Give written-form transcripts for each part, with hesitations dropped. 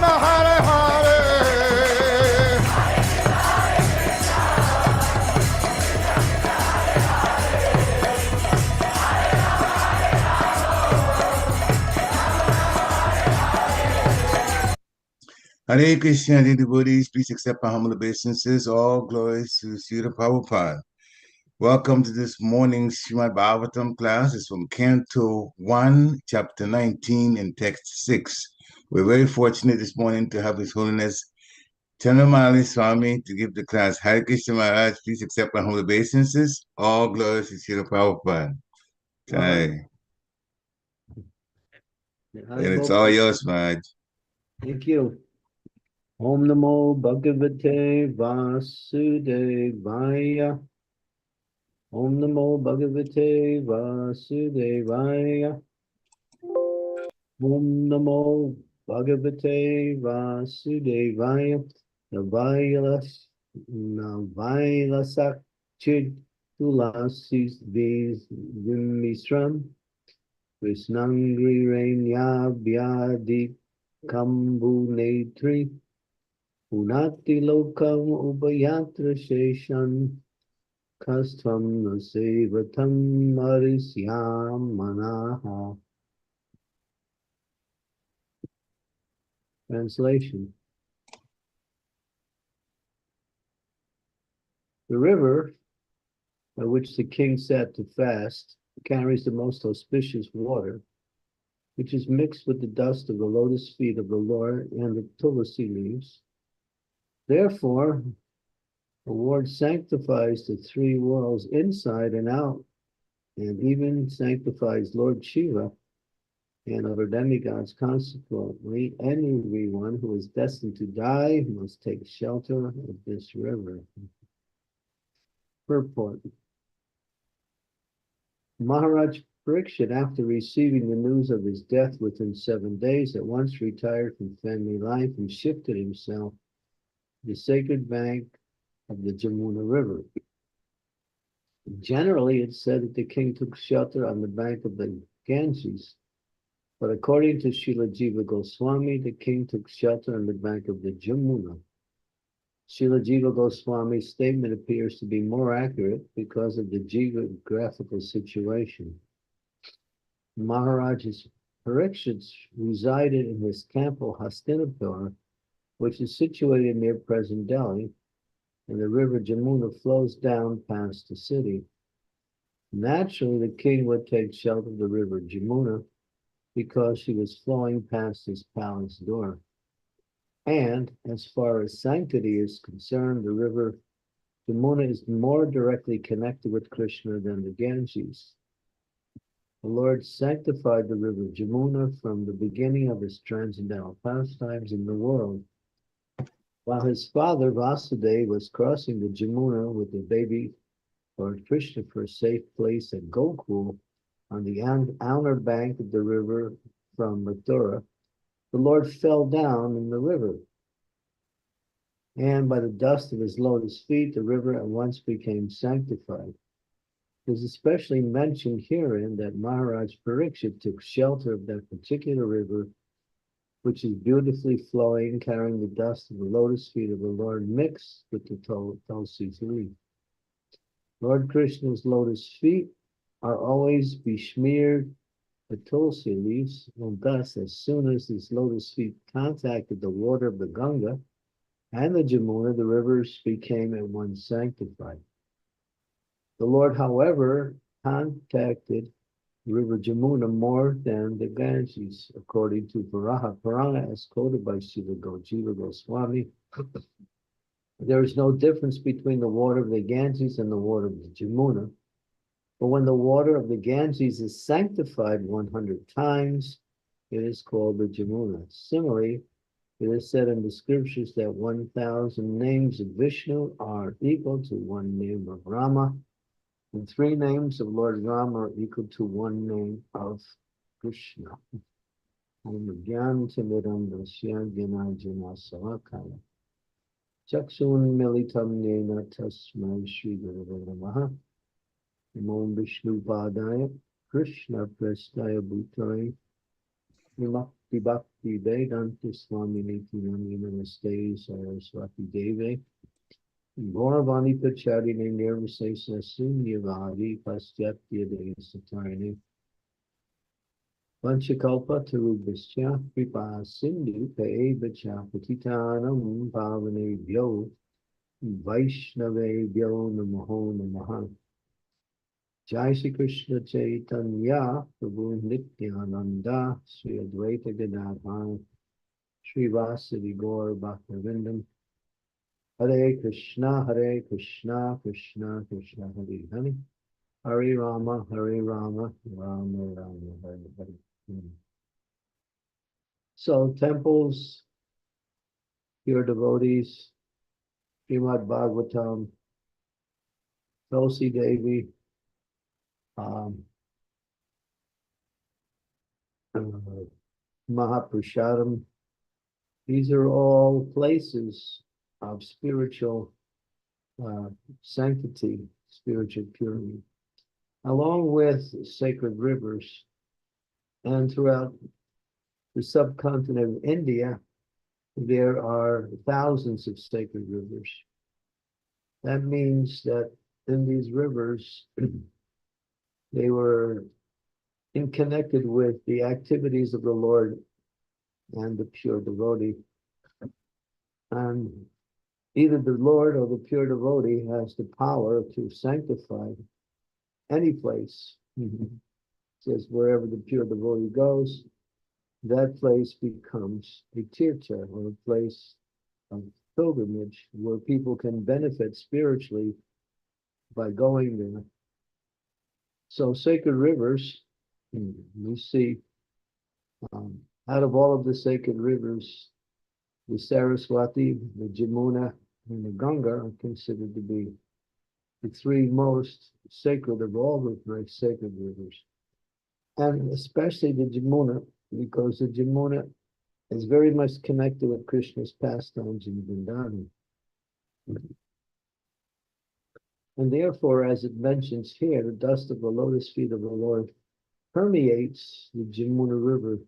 Hare Hare. Hare Krishna, dear devotees, please accept my humble obeisances. All glories to Srila Prabhupada. Welcome to this morning's Srimad Bhagavatam class. It's from Canto 1, Chapter 19, and Text 6. We're very fortunate this morning to have His Holiness Candramauli Swami to give the class. Hare Krishna Maharaj, please accept my humble obeisances. All glories to Srila Prabhupada. Jai. And it's all yours, Maharaj. Thank you. Om Namo Bhagavate Vasudevaya. Om Namo Bhagavate Vasudevaya. Om Namo Bhagavate Vasudevaya. Navaila Chid Tulasis Vimisram. Krishnangri Renya Vyadi Kambu Netri. Unati Lokam Ubayatra Sheshan. Kastvam Nasevatam Marisyam Manaha. Translation. The river by which the king sat to fast carries the most auspicious water, which is mixed with the dust of the lotus feet of the Lord and the tulsi leaves. Therefore, the Lord sanctifies the three worlds inside and out, and even sanctifies Lord Shiva and other demigods. Consequently, anyone who is destined to die must take shelter of this river. Purport. Maharaj Parikshit, after receiving the news of his death within 7 days, at once retired from family life and shifted himself to the sacred bank of the Jamuna River. Generally, it's said that the king took shelter on the bank of the Ganges, but according to Srila Jiva Goswami, the king took shelter on the bank of the Jamuna. Srila Jiva Goswami's statement appears to be more accurate because of the geographical situation. Maharaj's Parikshits resided in his temple Hastinapur, which is situated near present Delhi, and the river Jamuna flows down past the city. Naturally, the king would take shelter of the river Jamuna because she was flowing past his palace door. And as far as sanctity is concerned, the river Jamuna is more directly connected with Krishna than the Ganges. The Lord sanctified the river Jamuna from the beginning of his transcendental pastimes in the world. While his father Vasudeva was crossing the Jamuna with the baby Lord Krishna for a safe place at Gokul on the outer bank of the river from Mathura, the Lord fell down in the river. And by the dust of his lotus feet, the river at once became sanctified. It is especially mentioned herein that Maharaj Parikshit took shelter of that particular river, which is beautifully flowing, carrying the dust of the lotus feet of the Lord mixed with the tulsi's leaf. Lord Krishna's lotus feet are always besmeared with tulsi leaves, and thus, as soon as his lotus feet contacted the water of the Ganga and the Jamuna, the rivers became at once sanctified. The Lord, however, contacted the river Jamuna more than the Ganges, according to Varaha Purana, as quoted by Srila Jiva Goswami. There is no difference between the water of the Ganges and the water of the Jamuna. But when the water of the Ganges is sanctified 100 times, it is called the Jamuna. Similarly, it is said in the scriptures that 1,000 names of Vishnu are equal to one name of Rama, and 3 names of Lord Rama are equal to 1 name of Krishna. Chaksun militam nena tasmai Shri Gurave Namaha. Om Vishnu Padaya Krishna Prestaya Bhutale Bhakti Vedanta Swami Niti Nami Namaste Saraswati Deve Gauravani Pacharine Nirvisesa Sunyavadi Paschatya Desatarine Vanchakalpa Tarubhascha Kripa Sindhu Pevacha Patitanam Pavane Bhyo Vaishnave Bhyo Namaho Namaha Jai Shri Krishna Chaitanya Prabhu Nityananda Sri Advaita Gadadhar Sri Vasadi Gaur Bhaktivinoda Hare Krishna Krishna Krishna Hare Hare Hare Rama Rama Rama Hare Hare. So temples, pure devotees, Srimad Bhagavatam, Tulsi Devi, um, Mahaprashadam. These are all places of spiritual sanctity, spiritual purity, along with sacred rivers. And throughout the subcontinent of India, there are thousands of sacred rivers. That means that in these rivers, they were connected with the activities of the Lord and the pure devotee. And either the Lord or the pure devotee has the power to sanctify any place. It says wherever the pure devotee goes, that place becomes a tirtha, or a place of pilgrimage where people can benefit spiritually by going there. So sacred rivers, we see out of all of the sacred rivers, the Saraswati, the Jamuna, and the Ganga are considered to be the three most sacred of all the very sacred rivers. And especially the Jamuna, because the Jamuna is very much connected with Krishna's pastimes in Vrindavan. And therefore, as it mentions here, the dust of the lotus feet of the Lord permeates the Jamuna River.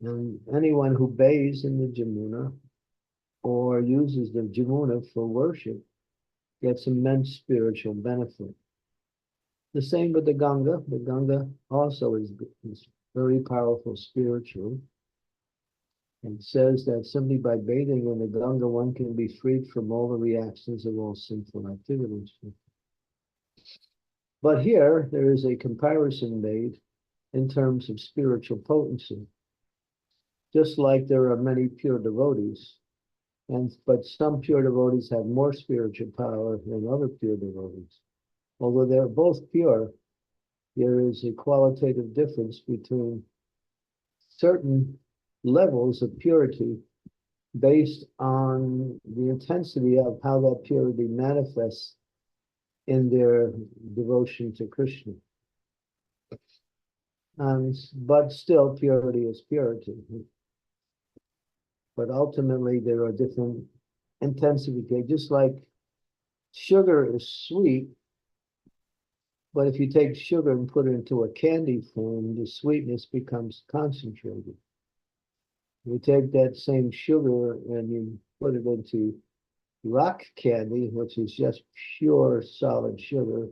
And anyone who bathes in the Jamuna or uses the Jamuna for worship gets immense spiritual benefit. The same with the Ganga. The Ganga also is very powerful spiritually. And says that simply by bathing in the Ganga, one can be freed from all the reactions of all sinful activities. But here, there is a comparison made in terms of spiritual potency. Just like there are many pure devotees, but some pure devotees have more spiritual power than other pure devotees. Although they're both pure, there is a qualitative difference between certain levels of purity based on the intensity of how that purity manifests in their devotion to Krishna. But still, purity is purity. But ultimately, there are different intensities. Just like sugar is sweet, but if you take sugar and put it into a candy form, the sweetness becomes concentrated. You take that same sugar and you put it into rock candy, which is just pure solid sugar,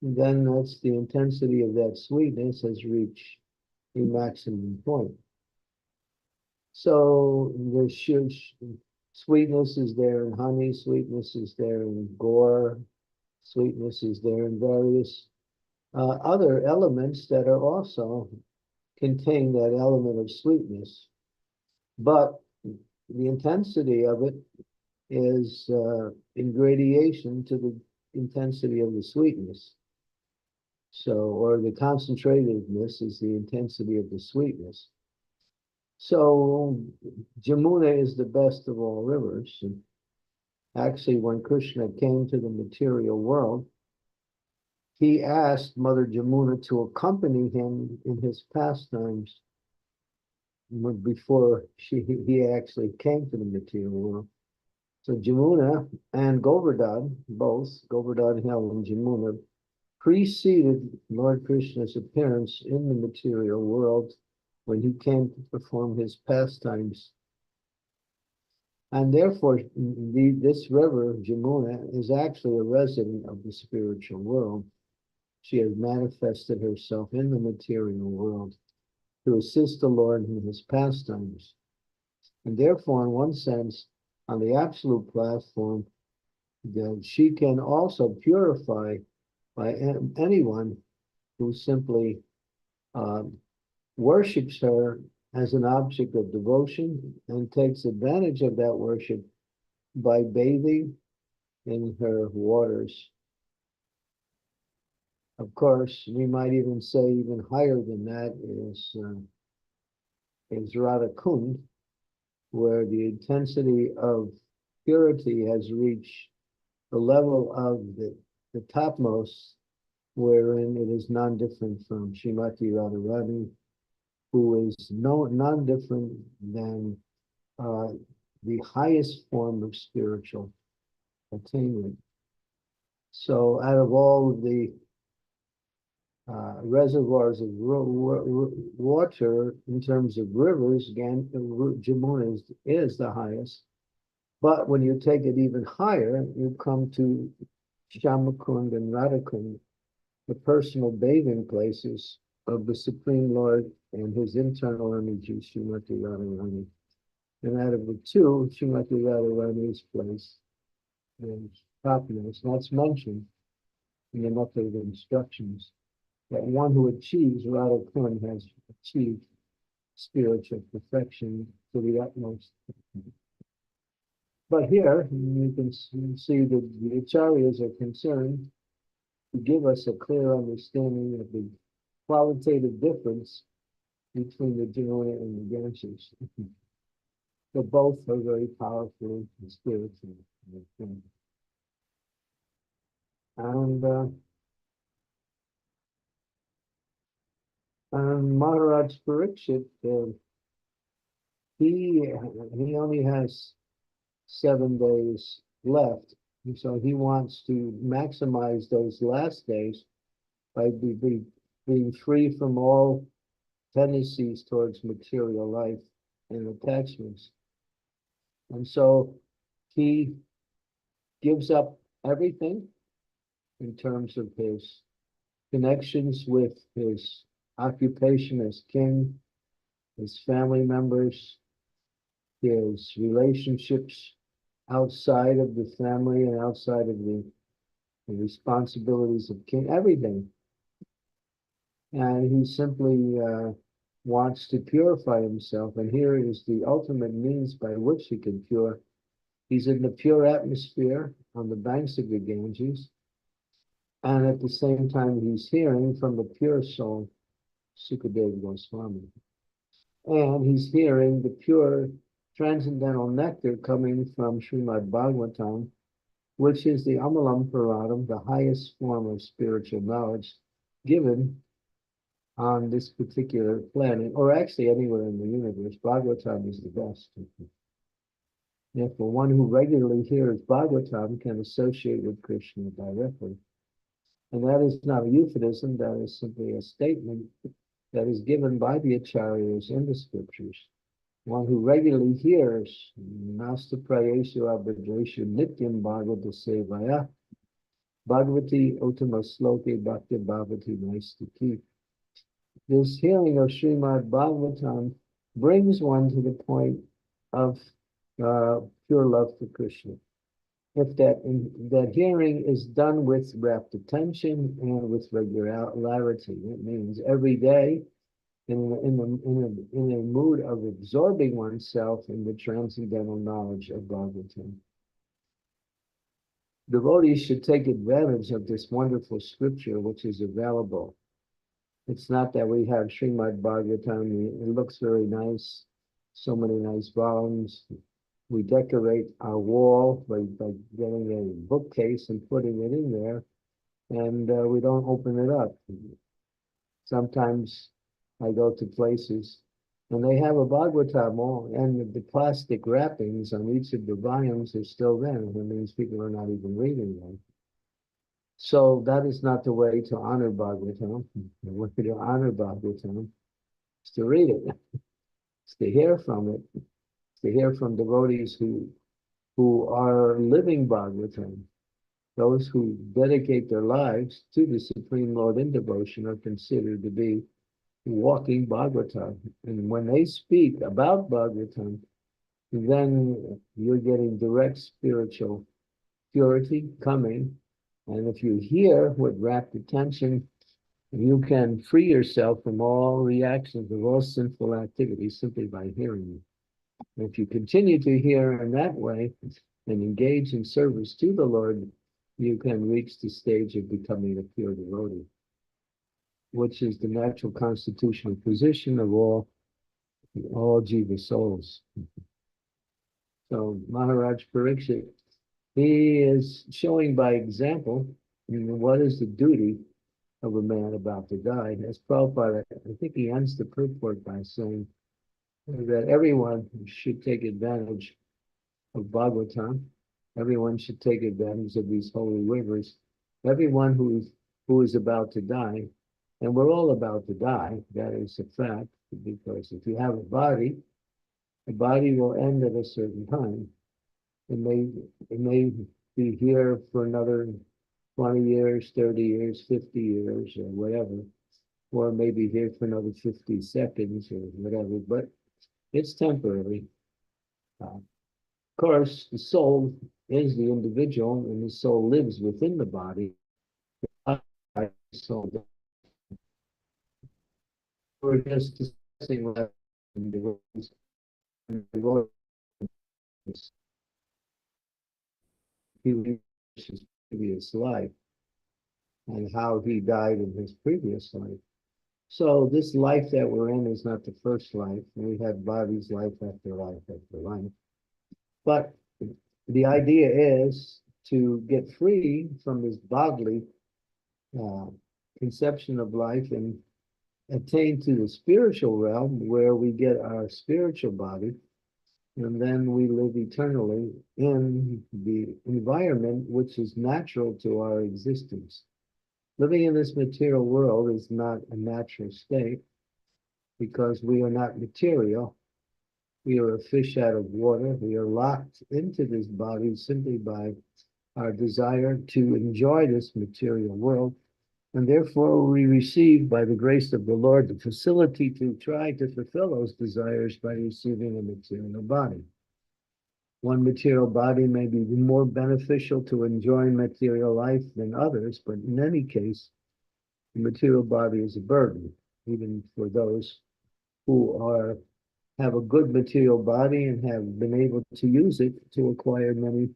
then that's the intensity of that sweetness has reached a maximum point. So the sweetness is there in honey, sweetness is there in gore, sweetness is there in various other elements that are also contain that element of sweetness. But the intensity of it is in gradation to the intensity of the sweetness. So, or the concentratedness is the intensity of the sweetness. So, Jamuna is the best of all rivers. And actually, when Krishna came to the material world, he asked Mother Jamuna to accompany him in his pastimes before he actually came to the material world. So Jamuna and Govardhan, both Govardhan Hill and Jamuna, preceded Lord Krishna's appearance in the material world when he came to perform his pastimes. And therefore, this river, Jamuna, is actually a resident of the spiritual world. She has manifested herself in the material world to assist the Lord in his pastimes. And therefore, in one sense, on the absolute platform, that she can also purify by anyone who simply worships her as an object of devotion and takes advantage of that worship by bathing in her waters. Of course, we might even say even higher than that is Radha Kund, where the intensity of purity has reached the level of the topmost, wherein it is non-different from Srimati Radharani, who is non-different than the highest form of spiritual attainment. So out of all of the reservoirs of water in terms of rivers, Jamuna is the highest. But when you take it even higher, you come to Shyamakund and Radhakund, the personal bathing places of the Supreme Lord and his internal energy, Srimati Radharani. And out of the two, Srimati Radharani's place is topmost. That's mentioned in the method of instructions, that one who achieves Radha Kund has achieved spiritual perfection to the utmost. But here you can see that the acharyas are concerned to give us a clear understanding of the qualitative difference between the Jamuna and the Ganges. So both are very powerful and spiritual. And Maharaj Parikshit, he only has 7 days left, and so he wants to maximize those last days by being free from all tendencies towards material life and attachments. And so he gives up everything in terms of his connections with his occupation as king, his family members, his relationships outside of the family and outside of the responsibilities of king, everything. And he simply wants to purify himself. And here is the ultimate means by which he can pure. He's in the pure atmosphere on the banks of the Ganges. And at the same time, he's hearing from the pure soul, Sukadeva Goswami. And he's hearing the pure transcendental nectar coming from Srimad Bhagavatam, which is the Amalam Paradam, the highest form of spiritual knowledge given on this particular planet, or actually anywhere in the universe. Bhagavatam is the best. Therefore, one who regularly hears Bhagavatam can associate with Krishna directly. And that is not a euphemism, that is simply a statement that is given by the acharyas in the scriptures. One who regularly hears Nasta Prayeshu Abhadreshu Nityam Bhagavata Sevaya Bhagavati Uttama Sloke Bhakti Bhavati Naistaki. This hearing of Srimad Bhagavatam brings one to the point of pure love for Krishna. If that hearing is done with rapt attention and with regularity, it means every day in a mood of absorbing oneself in the transcendental knowledge of Bhagavatam. Devotees should take advantage of this wonderful scripture which is available. It's not that we have Srimad Bhagavatam, it looks very nice, so many nice volumes. We decorate our wall by getting a bookcase and putting it in there, and we don't open it up. Sometimes I go to places and they have a Bhagavatam, and the plastic wrappings on each of the volumes are still there. That means people are not even reading them. So that is not the way to honor Bhagavatam. The way to honor Bhagavatam to read it, it's to hear from it, it's to hear from devotees who are living Bhagavatam. Those who dedicate their lives to the Supreme Lord in devotion are considered to be walking Bhagavatam. And when they speak about Bhagavatam, then you're getting direct spiritual purity coming. And if you hear with rapt attention, you can free yourself from all reactions of all sinful activities simply by hearing it. And if you continue to hear in that way and engage in service to the Lord, you can reach the stage of becoming a pure devotee, which is the natural constitutional position of all jiva souls. So Maharaj Parikshit, he is showing by example, what is the duty of a man about to die. As Prabhupada, I think he ends the purport by saying that everyone should take advantage of Bhagavatam. Everyone should take advantage of these holy rivers. Everyone who is about to die, and we're all about to die, that is a fact, because if you have a body, the body will end at a certain time. It may be here for another 20 years, 30 years, 50 years, or whatever, or maybe here for another 50 seconds or whatever, but it's temporary. Of course, the soul is the individual, and the soul lives within the body. So we're just discussing his previous life and how he died in his previous life. So this life that we're in is not the first life. We have bodies, life after life after life. But the idea is to get free from this bodily conception of life and attain to the spiritual realm where we get our spiritual body, and then we live eternally in the environment which is natural to our existence. Living in this material world is not a natural state because we are not material. We are a fish out of water. We are locked into this body simply by our desire to enjoy this material world. And therefore, we receive, by the grace of the Lord, the facility to try to fulfill those desires by receiving a material body. One material body may be more beneficial to enjoying material life than others, but in any case, the material body is a burden, even for those who have a good material body and have been able to use it to acquire many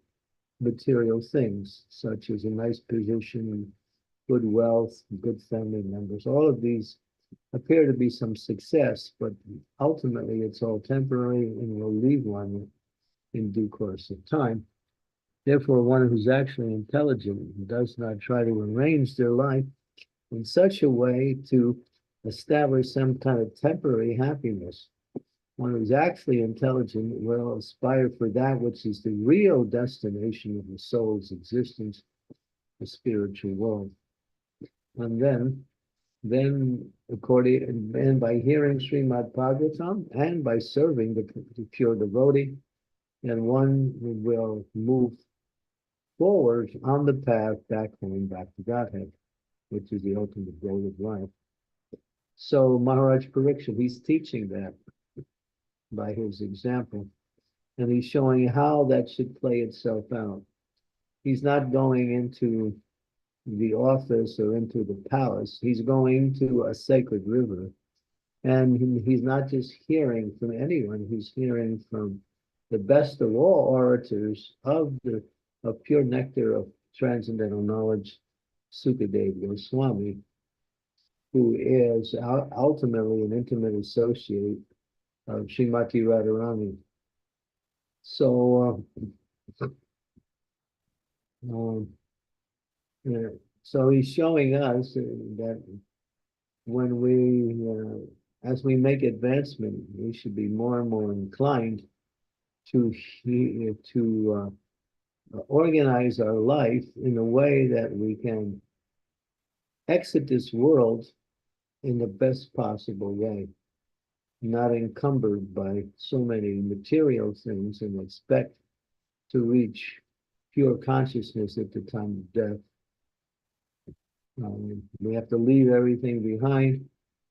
material things, such as a nice position, good wealth, good family members. All of these appear to be some success, but ultimately it's all temporary and will leave one in due course of time. Therefore, one who's actually intelligent does not try to arrange their life in such a way to establish some kind of temporary happiness. One who's actually intelligent will aspire for that which is the real destination of the soul's existence, the spiritual world. And then according and by hearing Srimad Bhagavatam and by serving the pure devotee, and one will move forward on the path back home, back to Godhead, which is the ultimate goal of life. So Maharaj Parikshit, he's teaching that by his example, and he's showing how that should play itself out. He's not going into the office or into the palace. He's going to a sacred river, and he's not just hearing from anyone. He's hearing from the best of all orators of pure nectar of transcendental knowledge, Sukadeva Swami, who is ultimately an intimate associate of Srimati Radharani. So, so he's showing us that when as we make advancement, we should be more and more inclined to organize our life in a way that we can exit this world in the best possible way. not encumbered by so many material things, and expect to reach pure consciousness at the time of death. We have to leave everything behind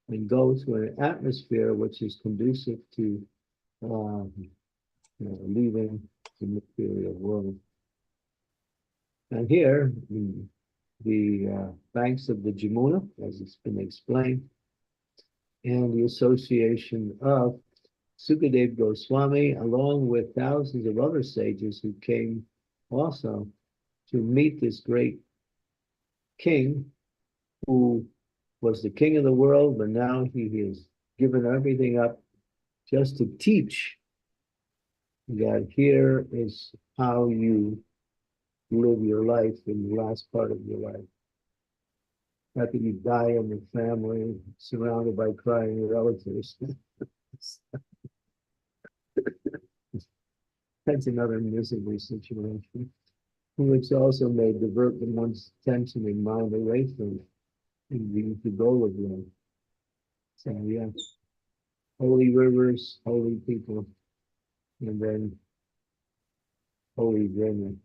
and go to an atmosphere which is conducive to leaving the material world. And here, the banks of the Jamuna, as it's been explained, and the association of Sukadev Goswami, along with thousands of other sages who came also to meet this great king who was the king of the world, but now he has given everything up just to teach that here is how you live your life in the last part of your life. After you die in the family, surrounded by crying relatives. That's another miserable situation, which also may divert one's attention and mind away from the goal of life. So yeah, holy rivers, holy people, and then holy women.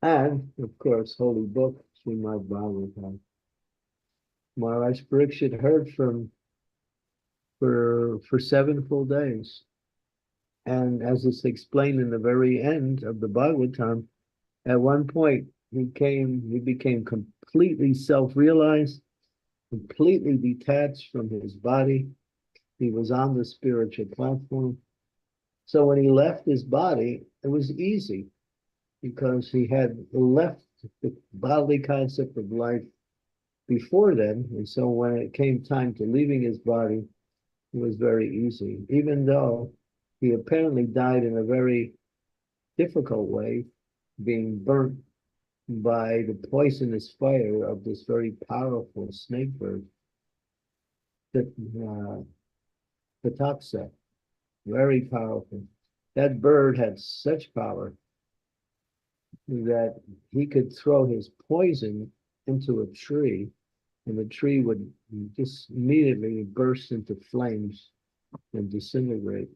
And, of course, holy book, Srimad Bhagavatam. Maharaj Pariksit heard from for 7 full days. And as it's explained in the very end of the Bhagavatam, at one point he became completely self-realized, completely detached from his body. He was on the spiritual platform. So when he left his body, it was easy because he had left the bodily concept of life before then. And so when it came time to leaving his body, it was very easy, even though he apparently died in a very difficult way, being burnt by the poisonous fire of this very powerful snake bird, the Taxa, very powerful. That bird had such power that he could throw his poison into a tree, and the tree would just immediately burst into flames and disintegrate.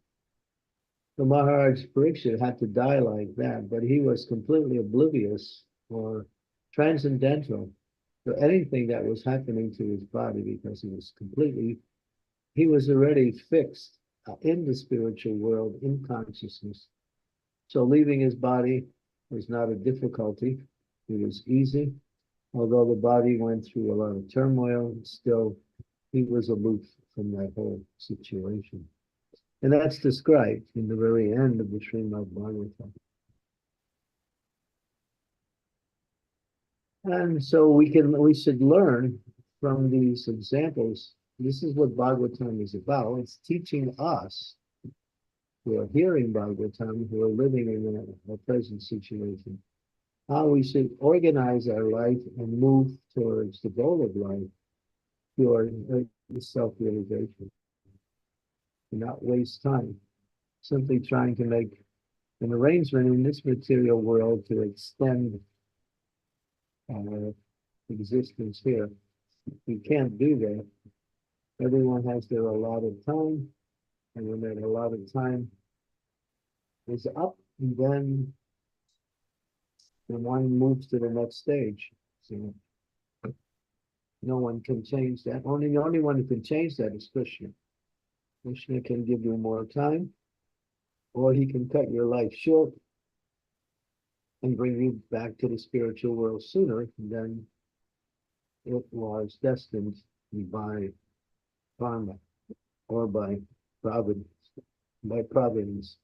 So Maharaj Pariksit had to die like that, but he was completely oblivious or transcendental to anything that was happening to his body because he was already fixed in the spiritual world, in consciousness. So leaving his body was not a difficulty. It was easy. Although the body went through a lot of turmoil, still he was aloof from that whole situation. And that's described in the very end of the Srimad Bhagavatam. And so we should learn from these examples. This is what Bhagavatam is about. It's teaching us who are hearing Bhagavatam, who are living in a present situation, how we should organize our life and move towards the goal of life, towards self-realization, and not waste time simply trying to make an arrangement in this material world to extend our existence here. We can't do that. Everyone has their allotted time, and when that allotted time is up, and then one moves to the next stage. So no one can change that. The only one who can change that is Krishna. Krishna can give you more time, or he can cut your life short and bring you back to the spiritual world sooner than it was destined by karma or by providence. By providence.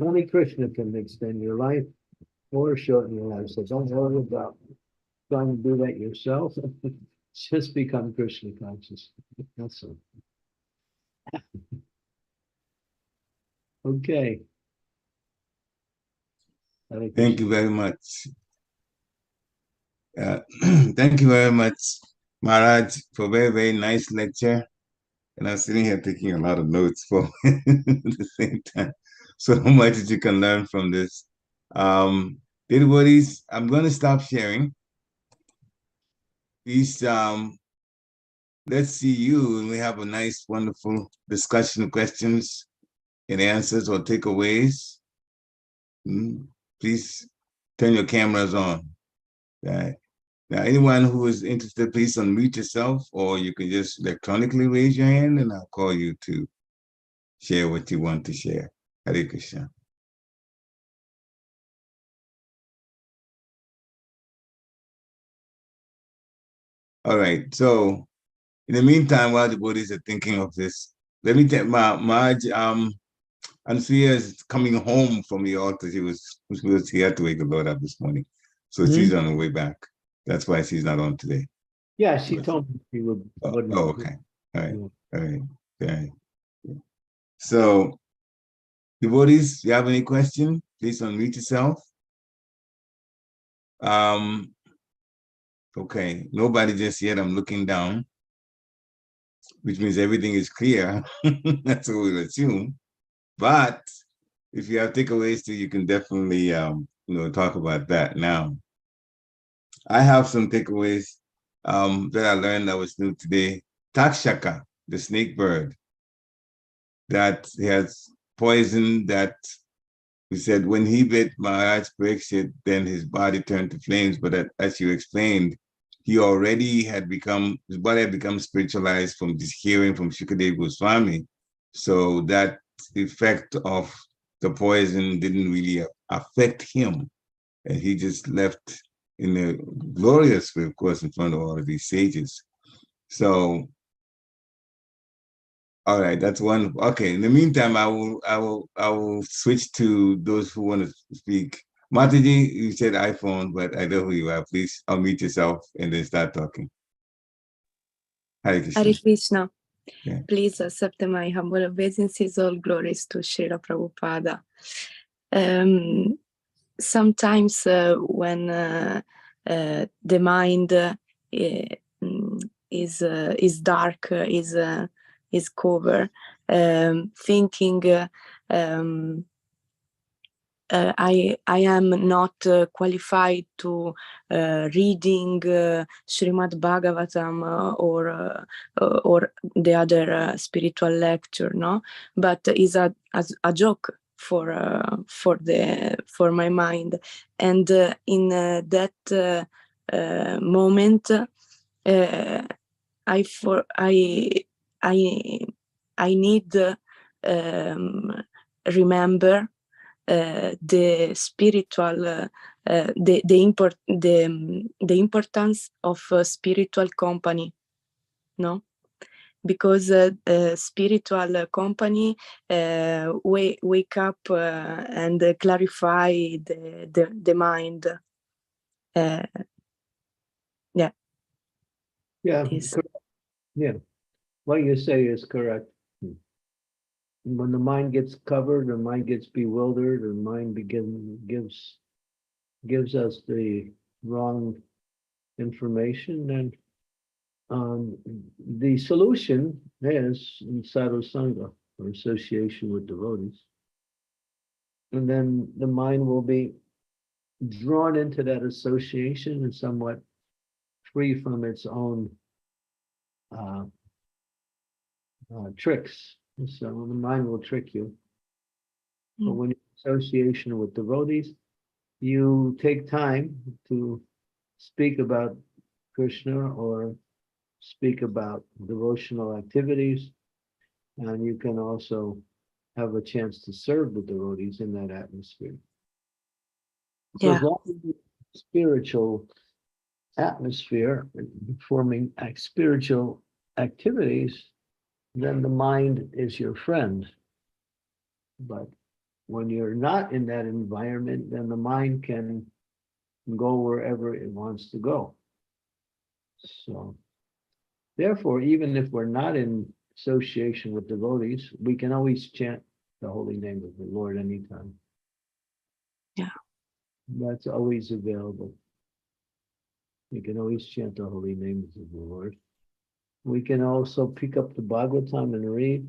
Only Krishna can extend your life or shorten your life. So don't worry about trying to do that yourself. Just become Krishna conscious. That's all. Okay. Thank you very much. Thank you very much, Maharaj, for a very, very nice lecture. And I'm sitting here taking a lot of notes for at the same time. So much that you can learn from this. Devotees, I'm going to stop sharing. Please let's see you and we have a nice, wonderful discussion, questions and answers or takeaways. Please turn your cameras on. Right. Now, anyone who is interested, please unmute yourself, or you can just electronically raise your hand and I'll call you to share what you want to share. Hare Krishna. All right. So in the meantime, while the bodies are thinking of this, let me tell Maj, Ansuya is coming home from the altar. She had to wake the Lord up this morning. So she's on her way back. That's why she's not on today. Yeah, she told me she would. Oh, okay. All right. All right. Okay. So, devotees, you have any question? Please unmute yourself. Okay. Nobody just yet. I'm looking down, which means everything is clear. That's what we'll assume. But if you have takeaways too, you can definitely talk about that now. I have some takeaways that I learned that was new today. Takshaka, the snake bird, that has poison that we said when he bit Maharaj Pariksit, then his body turned to flames. But as you explained, he already had become, his body had become spiritualized from just hearing from Shukadeva Goswami. So that effect of the poison didn't really affect him. And he just left in a glorious way, of course, in front of all of these sages. So, all right, that's one. Okay, in the meantime, I will switch to those who want to speak. Mataji, you said iPhone, but I know who you are. Please unmute yourself and then start talking. Hare Krishna. Hare Krishna. Yeah. Please accept my humble obeisances. All glories to Srila Prabhupada. Sometimes when the mind is dark, is covered, thinking I am not qualified to reading Srimad Bhagavatam or the other spiritual lecture, no, but is a joke for my mind, and in that moment, I need remember the spiritual the importance of spiritual company, no, because spiritual company wake up and clarify the mind. Yeah, what you say is correct. When the mind gets covered, the mind gets bewildered, the mind gives us the wrong information, and the solution is in sadhu sangha, or association with devotees, and then the mind will be drawn into that association and somewhat free from its own tricks. So the mind will trick you. But when you're in association with devotees, you take time to speak about Krishna or speak about devotional activities, and you can also have a chance to serve the devotees in that atmosphere. So as long as the spiritual atmosphere, performing spiritual activities, then the mind is your friend. But when you're not in that environment, then the mind can go wherever it wants to go. So therefore, even if we're not in association with devotees, we can always chant the holy name of the Lord anytime. Yeah. That's always available. We can always chant the holy names of the Lord. We can also pick up the Bhagavatam and read.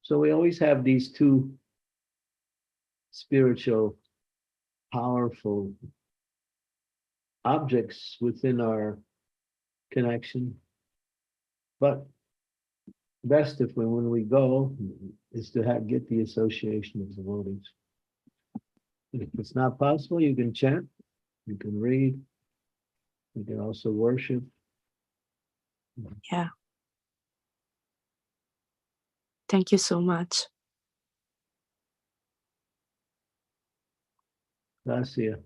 So we always have these two spiritual, powerful objects within our connection. But best if when we go is to get the association of devotees. If it's not possible, you can chant, you can read, you can also worship. Yeah. Thank you so much. Gracias.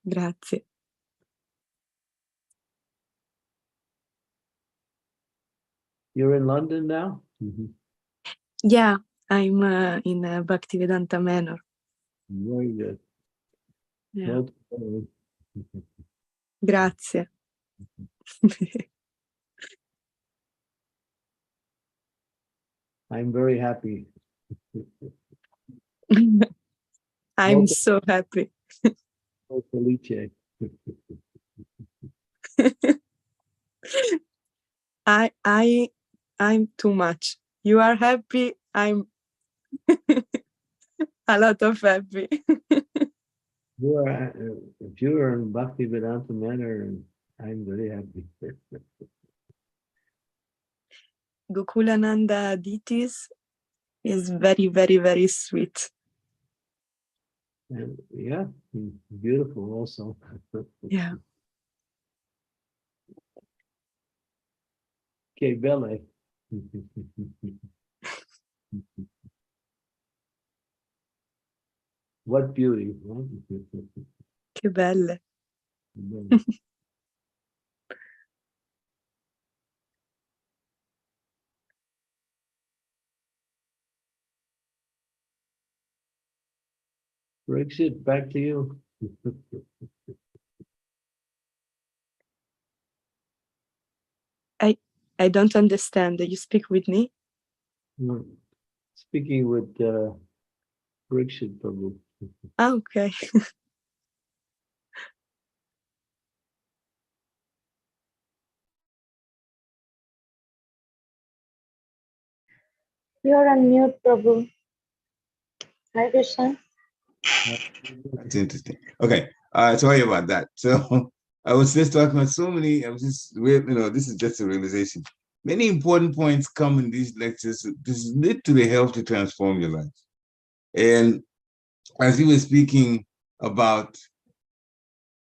Grazie. You're in London now? Yeah, I'm in Bhaktivedanta Manor. Very good. Yeah. Well, Grazie. I'm very happy. I'm Molto so happy. felice. I'm too much. You are happy. I'm a lot of happy. You are, if you are in Bhaktivedanta Manor, I'm very happy. Gokulananda Ditis is very, very, very sweet. And yeah, beautiful also. Yeah. Che belle. What beauty. Huh? Che belle. Brexit, back to you. I don't understand. You speak with me? Speaking with Brexit Prabhu. Ah, okay. You're on mute, Prabhu. Hi, Krishna. That's interesting. Okay, sorry about that. So I was just talking about so many. I was just, this is just a realization. Many important points come in these lectures. This is literally help to transform your life. And as he was speaking about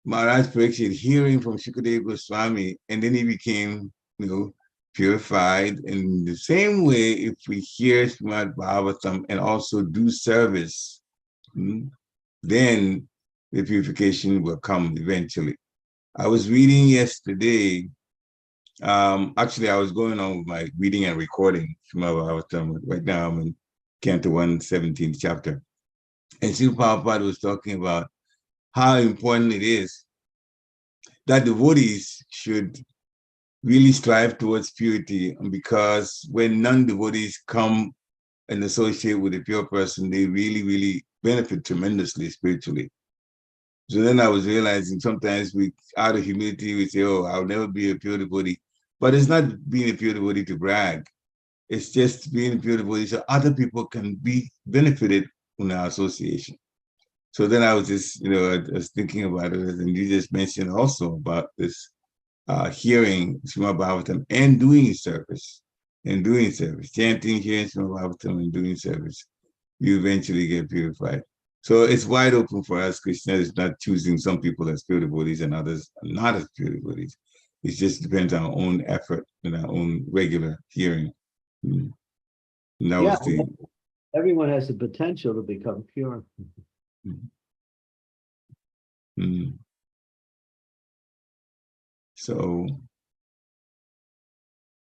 Maharaj Pariksit hearing from Shukadeva Goswami, and then he became, purified. In the same way, if we hear Srimad Bhagavatam and also do service, then the purification will come eventually. I was reading yesterday. Actually, I was going on with my reading and recording Srimad Bhagavatam. Right now, I'm in Canto 1, 17th chapter. And Srila Prabhupada was talking about how important it is that devotees should really strive towards purity, because when non-devotees come and associate with a pure person, they really, really benefit tremendously spiritually. So then I was realizing sometimes we, out of humility, we say, oh, I'll never be a pure devotee. But it's not being a pure devotee to brag. It's just being a pure devotee so other people can be benefited from our association. So then I was just, I was thinking about it, and you just mentioned also about this hearing Srimad Bhagavatam and doing service, chanting, hearing Srimad Bhagavatam and doing service. You eventually get purified. So it's wide open for us. Krishna is not choosing some people as pure devotees and others not as pure devotees. It just depends on our own effort and our own regular hearing. And that was the... Everyone has the potential to become pure. So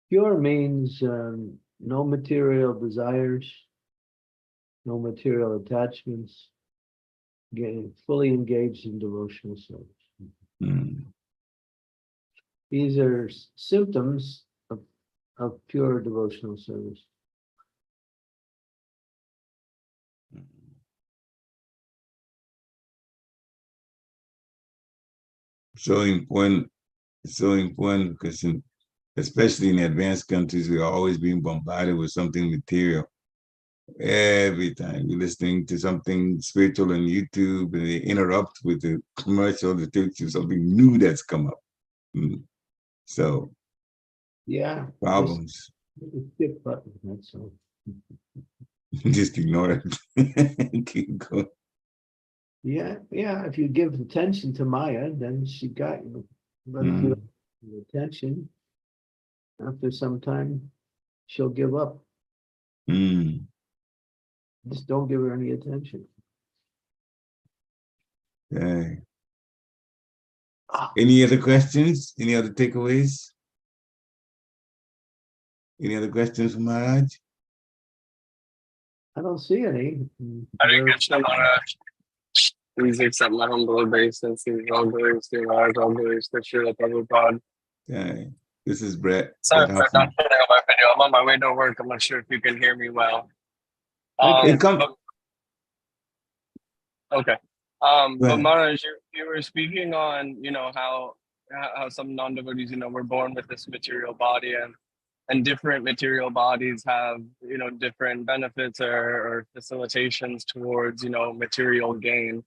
pure means no material desires, no material attachments, getting fully engaged in devotional service. These are symptoms of pure devotional service. So important. It's so important because especially in advanced countries, we are always being bombarded with something material. Every time you're listening to something spiritual on YouTube and they interrupt with the commercial that takes you something new that's come up. So Yeah. problems. Skip button, that's all. Just ignore it. Keep going. Yeah, if you give attention to Maya, then she got you. But if you don't give attention, after some time, she'll give up. Just don't give her any attention. Okay. Ah, Any other questions? Any other takeaways? Any other questions from Maharaj? I don't see any. Hare Krishna Maharaj. Please accept my humble obeisances. All glories to Maharaj, all glories to Srila Prabhupada. Okay. This is Brett. Sorry Brett for not Huffman. putting on my video. I'm on my way to work. I'm not sure if you can hear me well. It comes. Okay. Go But ahead. Maharaj, you were speaking on, how some non-devotees, were born with this material body, and different material bodies have, different benefits or facilitations towards, material gain.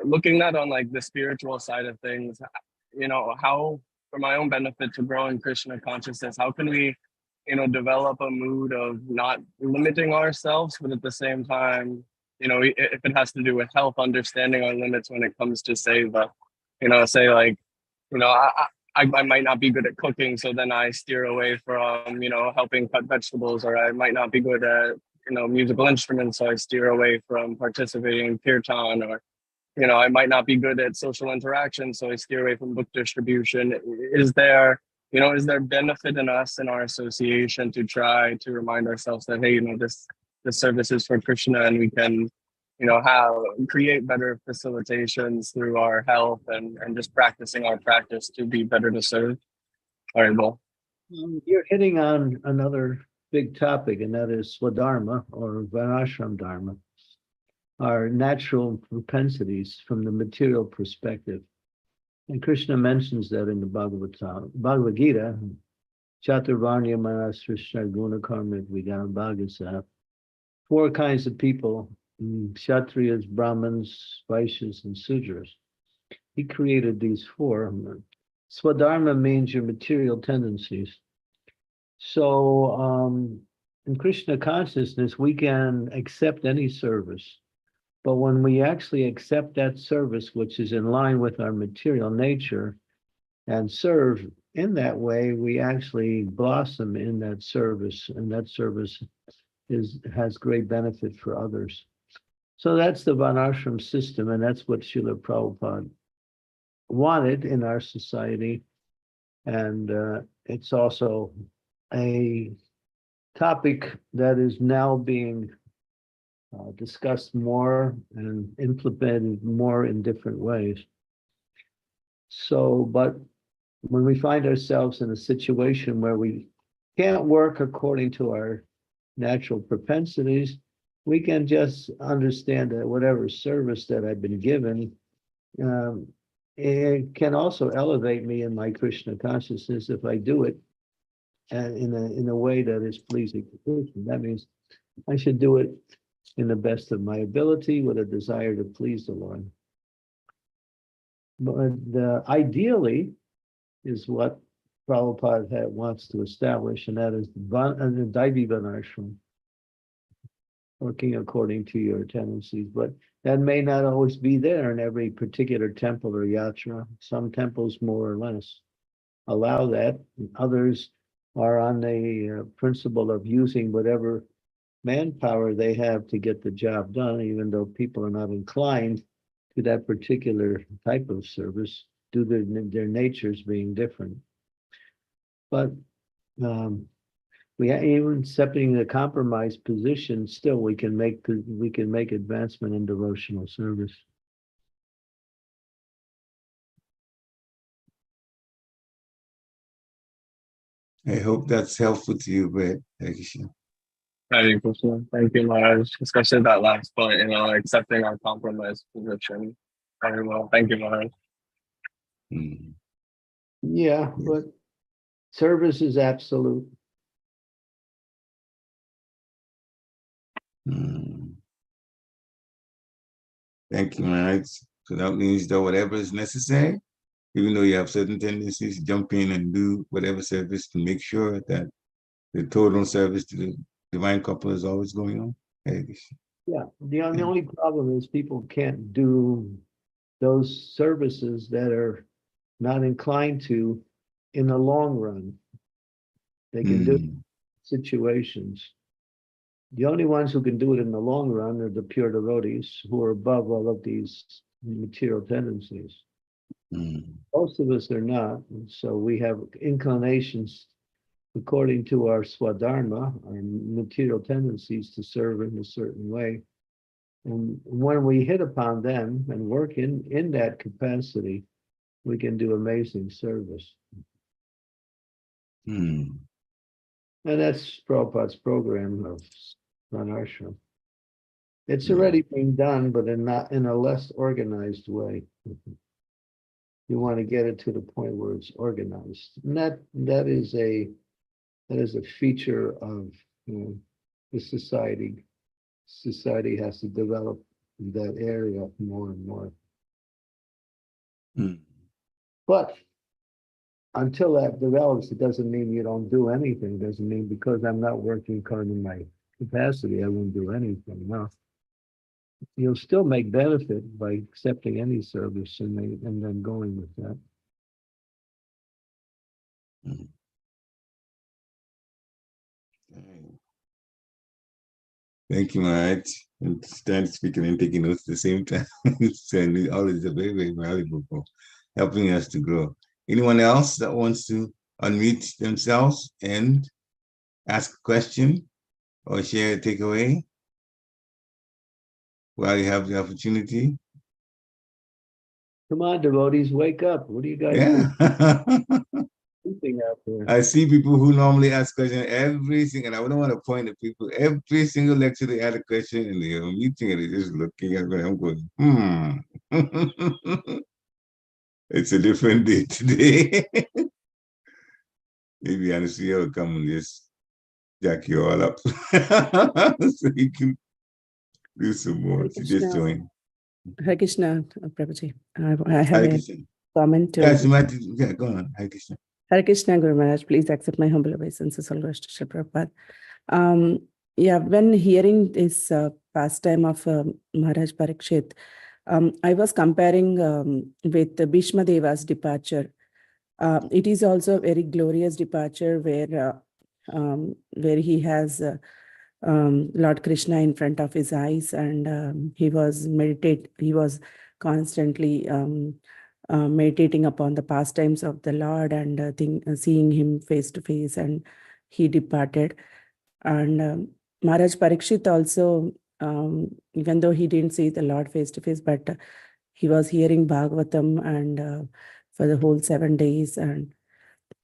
Looking at on like the spiritual side of things, how, for my own benefit to grow in Krishna consciousness, how can we, develop a mood of not limiting ourselves, but at the same time, if it has to do with health, understanding our limits when it comes to seva, say like, I might not be good at cooking, so then I steer away from, helping cut vegetables, or I might not be good at, musical instruments, so I steer away from participating in kirtan, or I might not be good at social interaction, so I steer away from book distribution. Is there benefit in us in our association to try to remind ourselves that, hey, this service is for Krishna, and we can, create better facilitations through our health and just practicing our practice to be better to serve. All right, well. You're hitting on another big topic, and that is Swadharma or Varnashram Dharma, our natural propensities from the material perspective. And Krishna mentions that in the Bhagavad Gita, Chaturvarnya Manasrishna Guna Karma Vigana Bhagasa. 4 kinds of people, Kshatriyas, Brahmins, Vaishyas, and Sudras. He created these 4. Swadharma means your material tendencies. So in Krishna consciousness, we can accept any service. But when we actually accept that service, which is in line with our material nature, and serve in that way, we actually blossom in that service, and that service has great benefit for others. So that's the Varnashram system, and that's what Srila Prabhupada wanted in our society. And it's also a topic that is now being discussed more and implemented more in different ways. So, but when we find ourselves in a situation where we can't work according to our natural propensities, we can just understand that whatever service that I've been given, it can also elevate me in my Krishna consciousness if I do it in a way that is pleasing to Krishna. That means I should do it in the best of my ability with a desire to please the Lord. But ideally is what Prabhupada wants to establish, and that is the Daivi Varnashram, working according to your tendencies. But that may not always be there in every particular temple or yatra. Some temples more or less allow that. Others are on the principle of using whatever manpower they have to get the job done, even though people are not inclined to that particular type of service due to their natures being different. But even accepting the compromised position, still we can make advancement in devotional service. I hope that's helpful to you, Brett. Thank you. Hare Krishna. Thank you, Maharaj. Especially that last point, accepting our compromise position. Very well. Thank you, Maharaj. Yeah, but service is absolute. Thank you, Maharaj. So that means that whatever is necessary, even though you have certain tendencies, jump in and do whatever service to make sure that the total service to the divine couple is always going on. Hare Krishna. Yeah, the only problem is people can't do those services that are not inclined to in the long run. They can do situations. The only ones who can do it in the long run are the pure devotees who are above all of these material tendencies. Most of us are not, and so we have inclinations according to our swadharma, our material tendencies to serve in a certain way. And when we hit upon them and work in that capacity, we can do amazing service. And that's Prabhupada's program of Varnashram. It's already being done, but in a less organized way. You want to get it to the point where it's organized. And that is a feature of the society. Society has to develop that area more and more. But until that develops, it doesn't mean you don't do anything. It doesn't mean because I'm not working according to my capacity, I won't do anything. No. You'll still make benefit by accepting any service and then going with that. Thank you, Maharaj. And stand speaking and taking notes at the same time. And all is very, very valuable for helping us to grow. Anyone else that wants to unmute themselves and ask a question or share a takeaway while you have the opportunity? Come on, devotees, wake up. What are you guys Yeah. sleeping out there? I see people who normally ask questions every single, and I wouldn't want to point at people, every single lecture they had a question and they're meeting and they're just looking at me. I'm going, It's a different day today. Maybe Anastasia will come and just jack you all up so you can do some more. So just join. Hare Krishna, Prabhuji. I have Hare a Krishna. comment to. Yes, you might, yeah, go on. Hare Krishna. Hare Krishna, Guru Maharaj. Please accept my humble obeisances. All goes to Sri Prabhupada. Yeah, when hearing this pastime of Maharaj Parikshit, I was comparing with Bhishma Deva's departure. It is also a very glorious departure where he has Lord Krishna in front of his eyes, and he was constantly meditating upon the pastimes of the Lord and seeing him face to face, and he departed. And Maharaj Parikshit also, even though he didn't see the Lord face to face, but he was hearing Bhagavatam and for the whole 7 days. And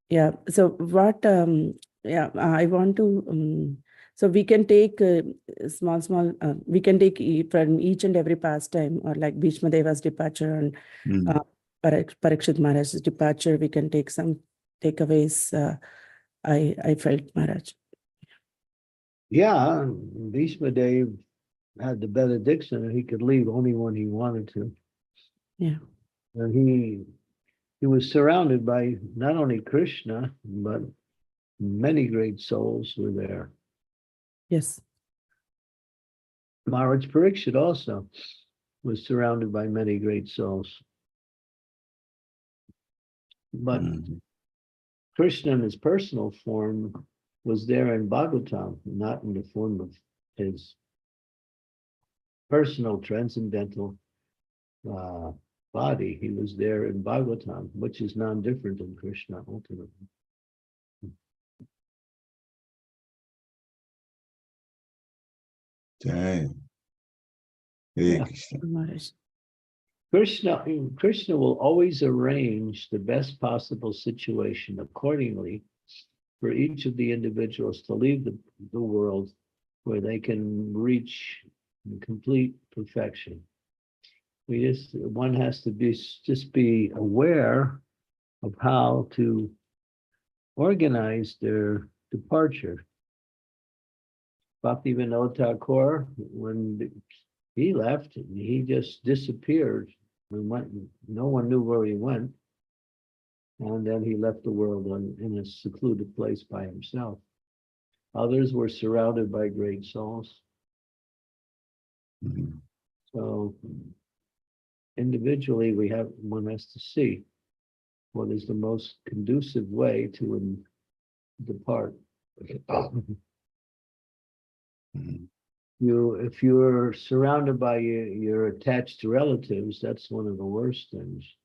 yeah, so what, I want to, so we can take small, we can take from each and every pastime, or like Bhishma Deva's departure and Parikshit Maharaj's departure, we can take some takeaways. I felt, Maharaj. Yeah, Bhishma Dev had the benediction and he could leave only when he wanted to. Yeah. And he was surrounded by not only Krishna, but many great souls were there. Yes. Maharaj Parikshit also was surrounded by many great souls. But Krishna in his personal form was there in Bhagavatam, not in the form of his personal transcendental body. He was there in Bhagavatam, which is non-different than Krishna ultimately. Jai. Yeah. Krishna will always arrange the best possible situation accordingly for each of the individuals to leave the world where they can reach complete perfection. One has to be aware of how to organize their departure. Bhaktivinoda Thakur, when he left, he just disappeared. No one knew where he went. And then he left the world in a secluded place by himself. Others were surrounded by great souls. Mhm. So individually, one has to see what is the most conducive way to depart. Mhm. If you're surrounded by your attached relatives, that's one of the worst things.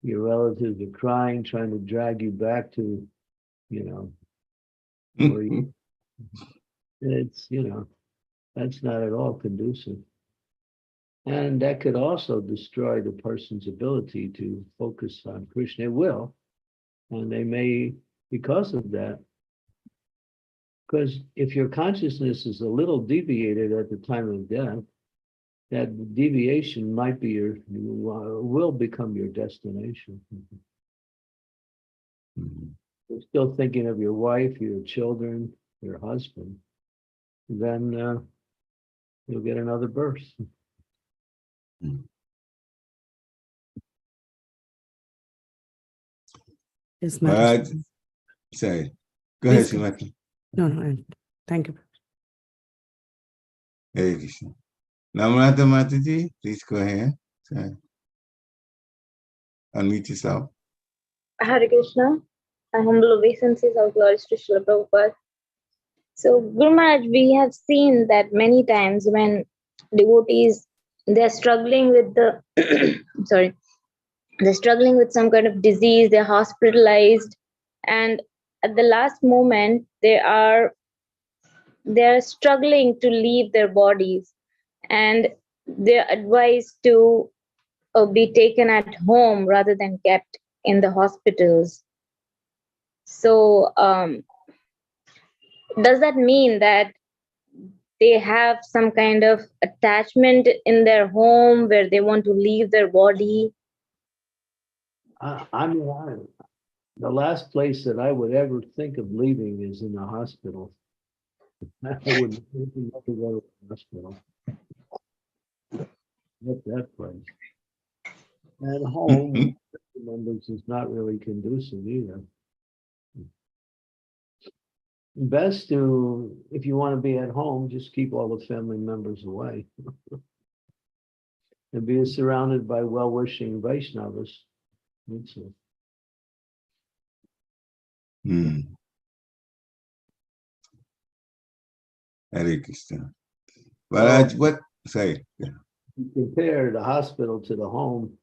Your relatives are crying, trying to drag you back to, where you, it's, that's not at all conducive. And that could also destroy the person's ability to focus on Krishna. It will. And they may, because of that, because if your consciousness is a little deviated at the time of death, that deviation might be will become your destination. Mhm. You're still thinking of your wife, your children, your husband, then you'll get another birth. Yes, All Maharaj. right. Say, go ahead, Please go. Srimati. No, thank you. Hare Krishna. Namrata Mataji, please go ahead. Say, unmute yourself. Hare Krishna. I humble obeisances of glories to Srila Prabhupada. So, Guru Maharaj, we have seen that many times when devotees, they're struggling with the, sorry, they're struggling with some kind of disease, they're hospitalized, and at the last moment, they're struggling to leave their bodies, and they're advised to be taken at home rather than kept in the hospitals. So, does that mean that they have some kind of attachment in their home where they want to leave their body? The last place that I would ever think of leaving is in a hospital. I wouldn't never go to a hospital. Not that place. At home, members is not really conducive either. Best to, if you want to be at home, just keep all the family members away. And be surrounded by well-wishing Vaishnavas. That's it. Hare Krishna. Maharaj, what? Say. You compare the hospital to the home,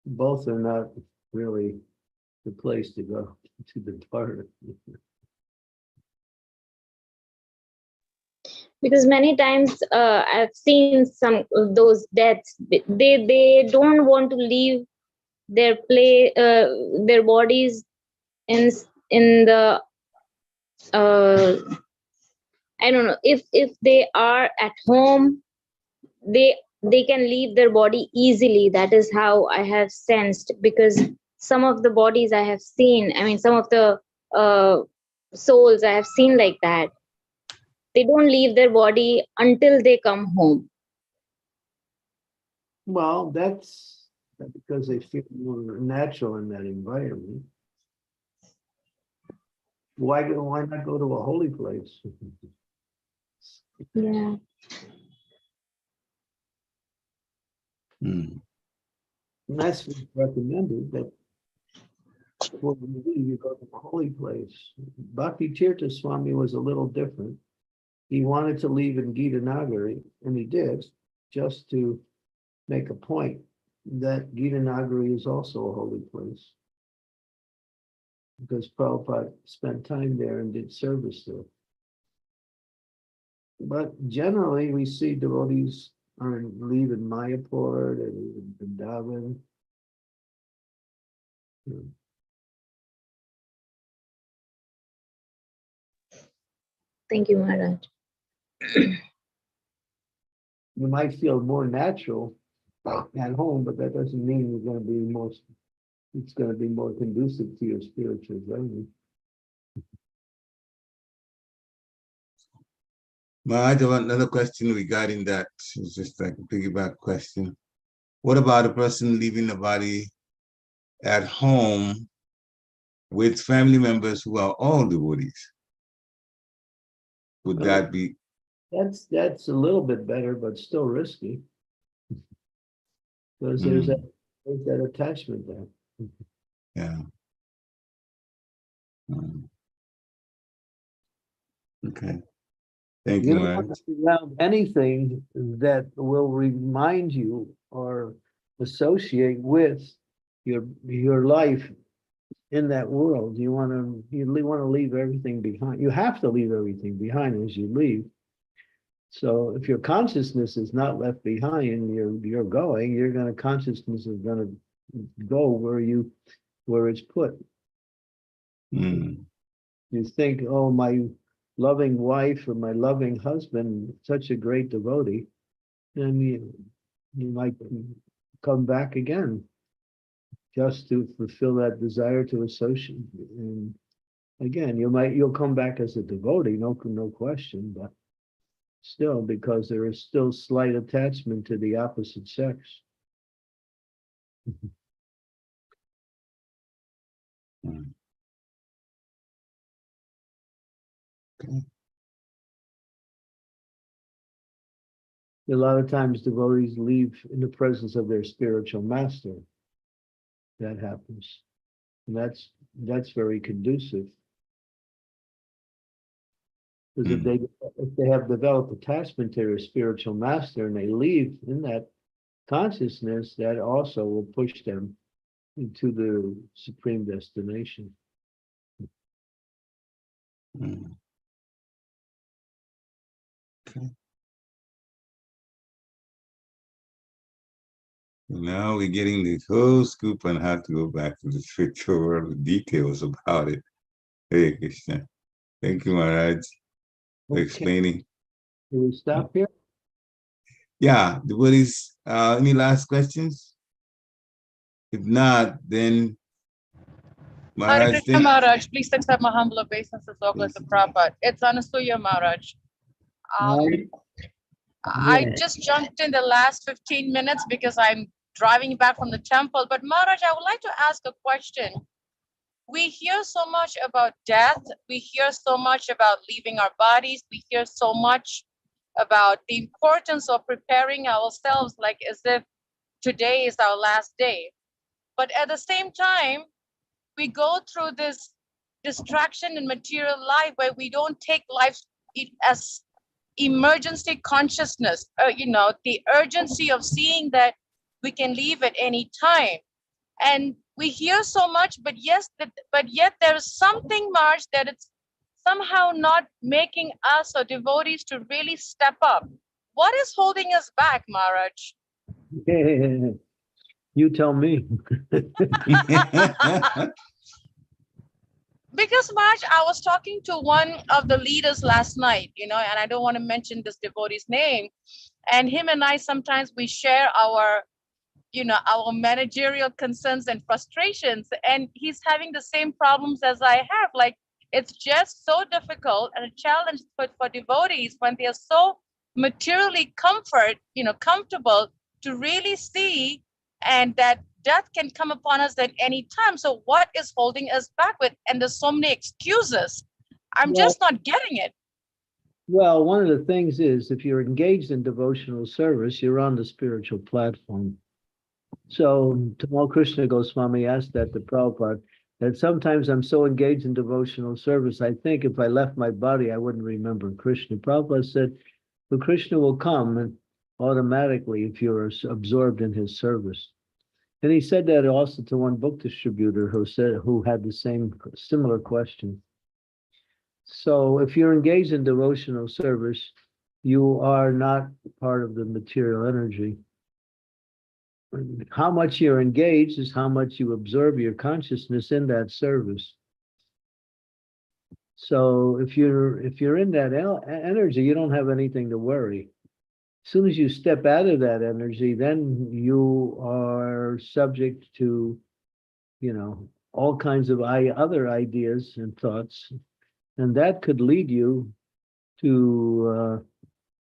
both are not really the place to go to depart. Because many times I've seen some of those deaths, they don't want to leave their their bodies in the I don't know, if they are at home, they can leave their body easily. That is how I have sensed, because some of the bodies I have seen, I mean, some of the souls I have seen like that, they don't leave their body until they come home. Well, that's because they feel more natural in that environment. Why not go to a holy place? Yeah. And that's recommended, that when you leave, you go to a holy place. Bhakti Tirtha Swami was a little different. He wanted to leave in Gita Nagari, and he did, just to make a point that Gita Nagari is also a holy place, because Prabhupada spent time there and did service there. But generally, we see devotees leave in Mayapur, they leave in Vrindavan. Thank you, Maharaj. You might feel more natural at home, but that doesn't mean you're going to be it's going to be more conducive to your spiritual journey. Maharaj, I want another question regarding that. It's just like a piggyback question. What about a person leaving the body at home with family members who are all devotees? Would that be? That's a little bit better, but still risky. Because there's that attachment there. Yeah. Okay. Thank you, You don't Maharaj. want to be around anything that will remind you or associate with your life in that world. You want to leave everything behind. You have to leave everything behind as you leave. So if your consciousness is not left behind and you're going, consciousness is gonna go where it's put. Mm. You think, oh, my loving wife or my loving husband, such a great devotee, and you might come back again just to fulfill that desire to associate. And again, you'll come back as a devotee, no question, but still, because there is still slight attachment to the opposite sex. Mm. Okay. A lot of times devotees leave in the presence of their spiritual master. That happens. And that's very conducive. Because if they have developed attachment to their spiritual master and they leave in that consciousness, that also will push them into the supreme destination. Mm. Okay. Now we're getting the whole scoop on how to go back to the spiritual world with details about it. Hey, Krishna. Thank you, Maharaj, for explaining. Can we stop here? Yeah, devotees, any last questions? If not, then Hare Maharaj, Krishna Maharaj, please accept my humble obeisances, all glories to Prabhupada. It's Anasuya Maharaj. I just jumped in the last 15 minutes because I'm driving back from the temple. But Maharaj, I would like to ask a question. We hear so much about death. We hear so much about leaving our bodies. We hear so much about the importance of preparing ourselves like as if today is our last day. But at the same time, we go through this distraction in material life where we don't take life as emergency consciousness, the urgency of seeing that we can leave at any time. And we hear so much, but yet there is something, Marge, that it's somehow not making us or devotees to really step up. What is holding us back, Maharaj? You tell me. Because Marge, I was talking to one of the leaders last night, and I don't want to mention this devotee's name. And him and I, sometimes we share our managerial concerns and frustrations. And he's having the same problems as I have. Like, it's just so difficult and a challenge for devotees when they are so materially comfortable to really see and that death can come upon us at any time. So what is holding us back with? And there's so many excuses. I'm just not getting it. Well, one of the things is if you're engaged in devotional service, you're on the spiritual platform. So Tamal Krishna Goswami asked that to Prabhupada, that sometimes I'm so engaged in devotional service, I think if I left my body, I wouldn't remember Krishna. Prabhupada said, well, Krishna will come and automatically if you're absorbed in his service. And he said that also to one book distributor who had the similar question. So if you're engaged in devotional service, you are not part of the material energy. How much you're engaged is how much you absorb your consciousness in that service. So if you're in that energy, you don't have anything to worry. As soon as you step out of that energy, then you are subject to, all kinds of other ideas and thoughts. And that could lead you to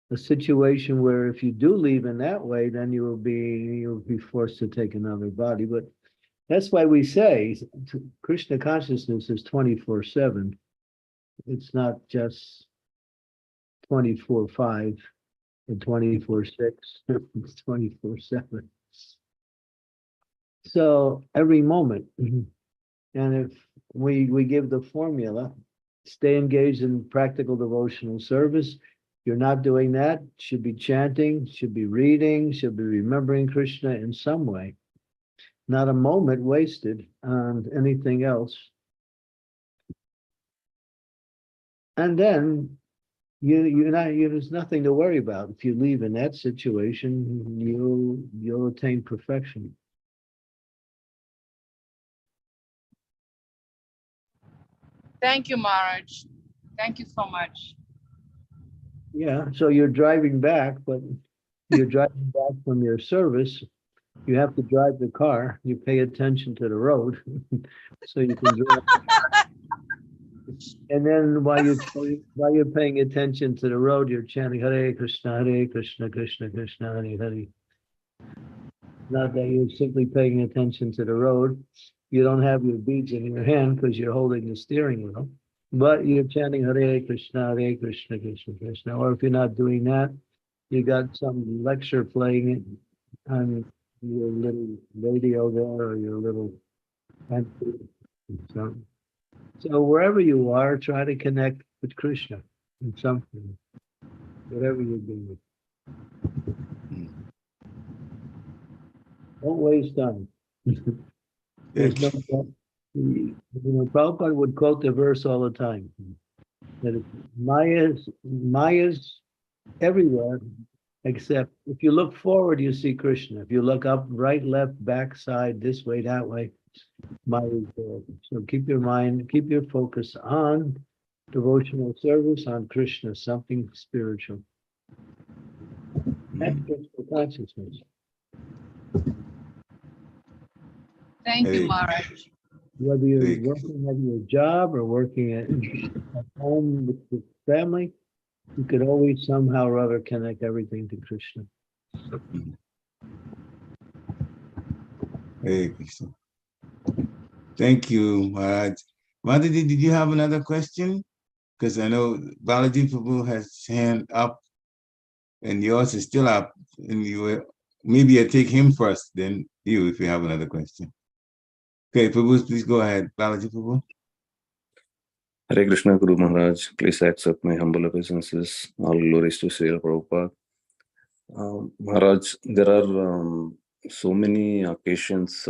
a situation where if you do leave in that way, then you'll be forced to take another body. But That's why we say Krishna consciousness is 24/7. It's not just 24/5 and 24/6. It's 24/7. So every moment. And if we give the formula, stay engaged in practical devotional service. You're not doing that, should be chanting, should be reading, should be remembering Krishna in some way. Not a moment wasted on anything else. And then there's nothing to worry about. If you leave in that situation, you'll attain perfection. Thank you, Maharaj. Thank you so much. Yeah, so you're driving back, but you're driving back from your service. You have to drive the car. You pay attention to the road, so you can drive. And then while you're paying attention to the road, you're chanting Hare Krishna, Krishna Krishna, Hare Hare. Not that you're simply paying attention to the road. You don't have your beads in your hand because you're holding the steering wheel, but you're chanting Hare Krishna, Krishna Krishna. Or if you're not doing that, you got some lecture playing on your little radio there or your little so wherever you are, try to connect with Krishna in something, whatever you're doing. Don't waste time. There's no, Prabhupada would quote the verse all the time. That Maya's everywhere, except if you look forward, you see Krishna. If you look up, right, left, back, side, this way, that way, Maya is there. So keep your mind, keep your focus on devotional service, on Krishna, something spiritual. That's Krishna consciousness. Thank you, Maharaj. Whether you're working at your job or working at home with your family, you could always somehow or other connect everything to Krishna. Hare Krishna. Thank you, Maharaj. Madhuri, did you have another question? Because I know Balaji Prabhu has his hand up and yours is still up. And maybe I take him first, then you, if you have another question. Okay, Prabhu, please go ahead. Balaji Prabhu. Hare Krishna, Guru Maharaj. Please accept my humble obeisances. All glories to Srila Prabhupada. Maharaj, there are so many occasions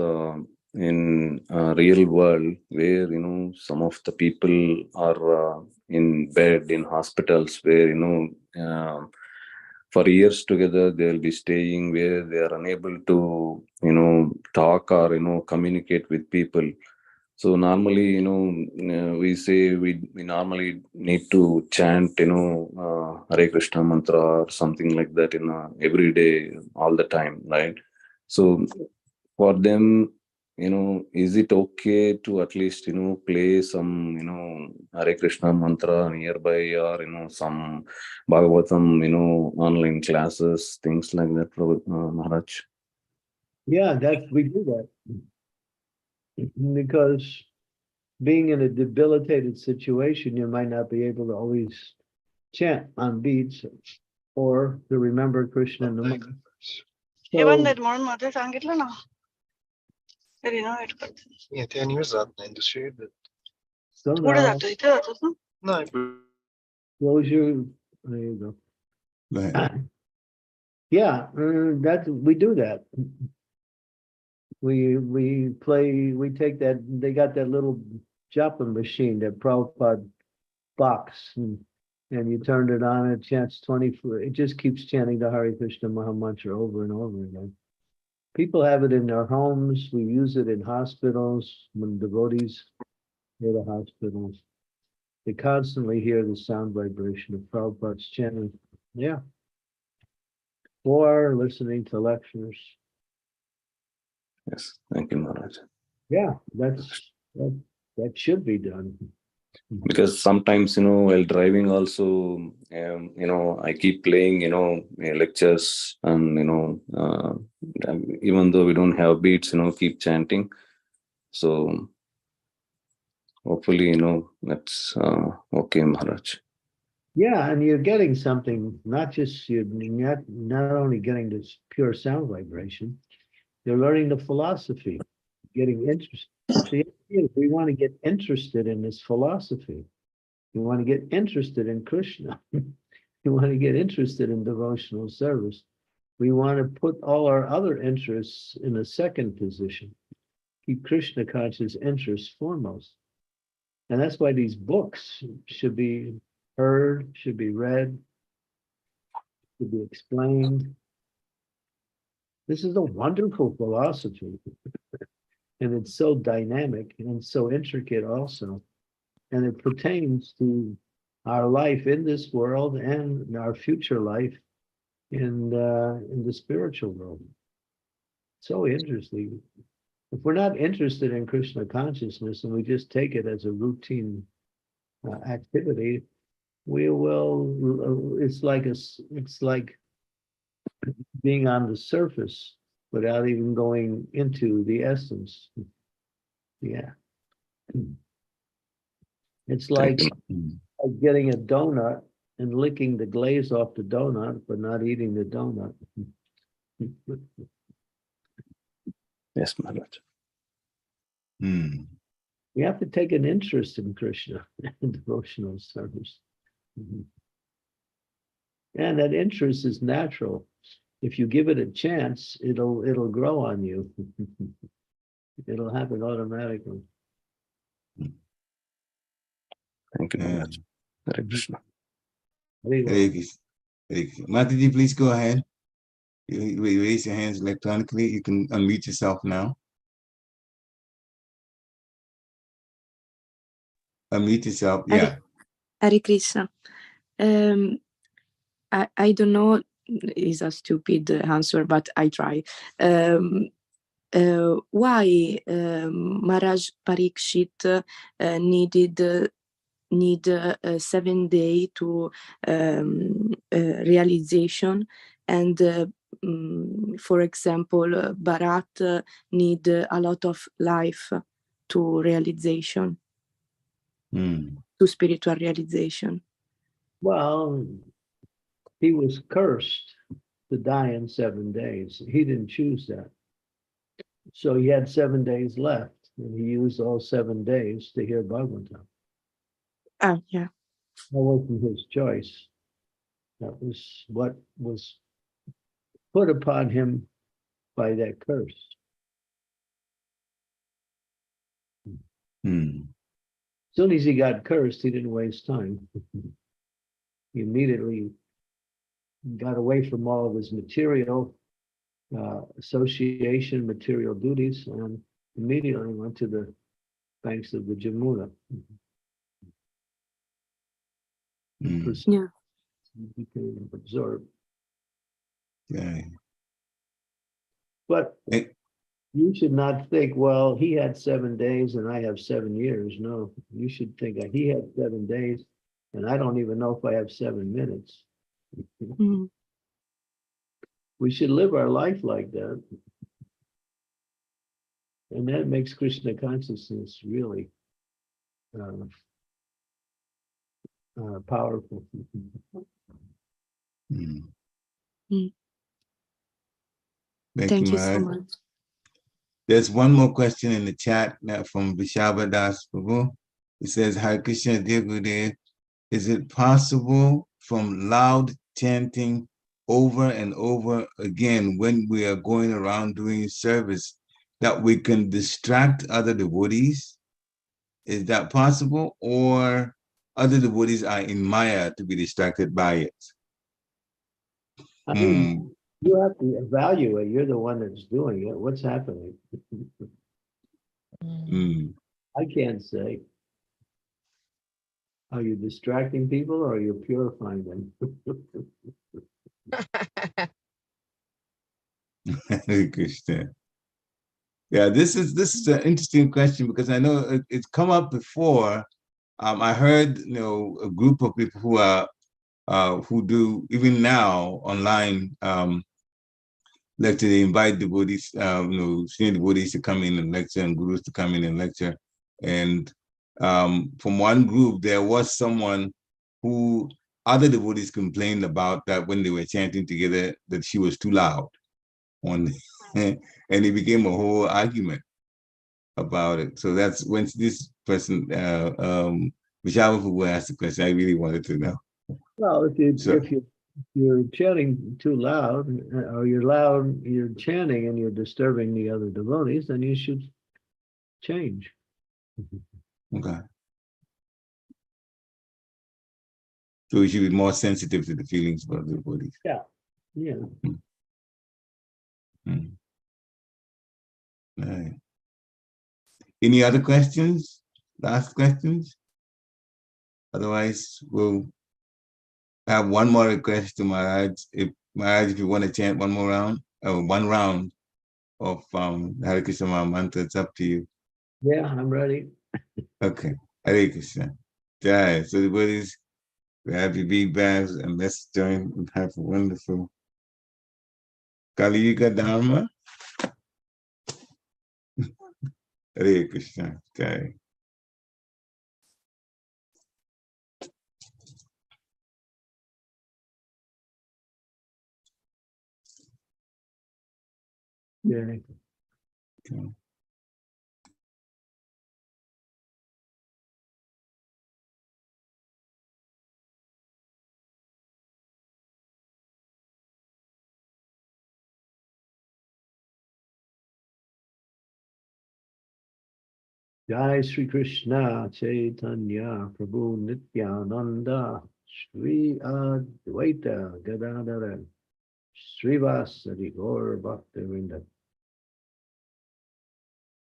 in real world where, some of the people are in bed, in hospitals where, for years together, they'll be staying where they are unable to, talk or, communicate with people. So normally, we say we normally need to chant, Hare Krishna mantra or something like that, every day, all the time, right? So for them, is it okay to at least, play some, Hare Krishna mantra nearby or, some Bhagavatam, online classes, things like that, Maharaj? Yeah, we do that. Because being in a debilitated situation, you might not be able to always chant on beats or to remember Krishna in the moment. Even that more mother सांगितलं ना. तरी ना wait करते. ते आणि जात नाही दुसरी पुढे जातो इथे जातोस ना. नाही. Close your. There you go. Go ahead. Yeah, we do that. We play. We take that. They got that little Joplin machine, that Prabhupada box, and you turned it on. It chants 24. It just keeps chanting the Hare Krishna Maha Mantra over and over again. People have it in their homes. We use it in hospitals when devotees go to hospitals. They constantly hear the sound vibration of Prabhupada's chanting. Yeah. Or listening to lectures. Yes, thank you, Maharaj. Yeah, that should be done. Because sometimes, while driving also, I keep playing, lectures and, even though we don't have beats, keep chanting. So hopefully, that's okay, Maharaj. Yeah, and you're getting something, not just you're not only getting this pure sound vibration, you're learning the philosophy, getting interest. See, we want to get interested in this philosophy. You want to get interested in Krishna. You want to get interested in devotional service. We want to put all our other interests in a second position. Keep Krishna conscious interests foremost. And that's why these books should be heard, should be read, should be explained. This is a wonderful philosophy. And it's so dynamic and so intricate also. And it pertains to our life in this world and our future life in the spiritual world. So interesting. If we're not interested in Krishna consciousness and we just take it as a routine activity, we will. It's like being on the surface without even going into the essence. Yeah. It's like getting a donut and licking the glaze off the donut, but not eating the donut. Yes, Maharaj. We have to take an interest in Krishna and devotional service. And that interest is natural. If you give it a chance, it'll grow on you. It'll happen automatically. Thank you, Maharaj. Hare Krishna. Hare Krishna. Mataji, please go ahead. You raise your hands electronically. You can unmute yourself now. Unmute yourself. Yeah. Hare Krishna. I don't know. It's a stupid answer, but I try. Why Maharaj Parikshit need 7 days to realization, and for example, Bharat need a lot of life to realization, to spiritual realization. Well, he was cursed to die in 7 days. He didn't choose that. So he had 7 days left, and he used all 7 days to hear Bhagavatam. Oh, yeah. That wasn't his choice. That was what was put upon him by that curse. As soon as he got cursed, he didn't waste time. He immediately got away from all of his material association, material duties, and immediately went to the banks of the Jamuna. Yeah. Became absorbed. Yeah. But you should not think, well, he had 7 days and I have 7 years. No, you should think he had 7 days and I don't even know if I have 7 minutes. We should live our life like that. And that makes Krishna consciousness really powerful. Thank you so much. There's one more question in the chat now from Vishava Das Prabhu. It says, Hare Krishna, dear Gurudev, is it possible from loud chanting over and over again when we are going around doing service that we can distract other devotees? Is that possible? Or other devotees are in Maya to be distracted by it? I mean, you have to evaluate. You're the one that's doing it. What's happening? I can't say. Are you distracting people or are you purifying them? Krishna. Yeah, this is an interesting question because I know it's come up before. I heard a group of people who are who do even now online lecture, they invite devotees, senior devotees to come in and lecture and gurus to come in and lecture. And from one group, there was someone who other devotees complained about that when they were chanting together, that she was too loud. And it became a whole argument about it. So that's when this person, Vishalapu, asked the question. I really wanted to know. Well, if you're chanting too loud, or you're chanting and you're disturbing the other devotees, then you should change. Okay. So we should be more sensitive to the feelings of other devotees. Yeah. Yeah. Mm. Right. Any other questions? Last questions? Otherwise, we'll have one more request to Maharaj. If you want to chant one more round, or one round of Hare Krishna Maha Mantra, it's up to you. Yeah, I'm ready. Okay. Hare Krishna. Jai. So the devotees, happy feedbacks, and let's join and have a wonderful Kali Yuga Dharma. Hare Krishna. Jai. Yeah. Okay. Jai Sri Krishna Chaitanya Prabhu Nityananda Sri Advaita Gadadara Srivasadi Gaur Bhaktivinda.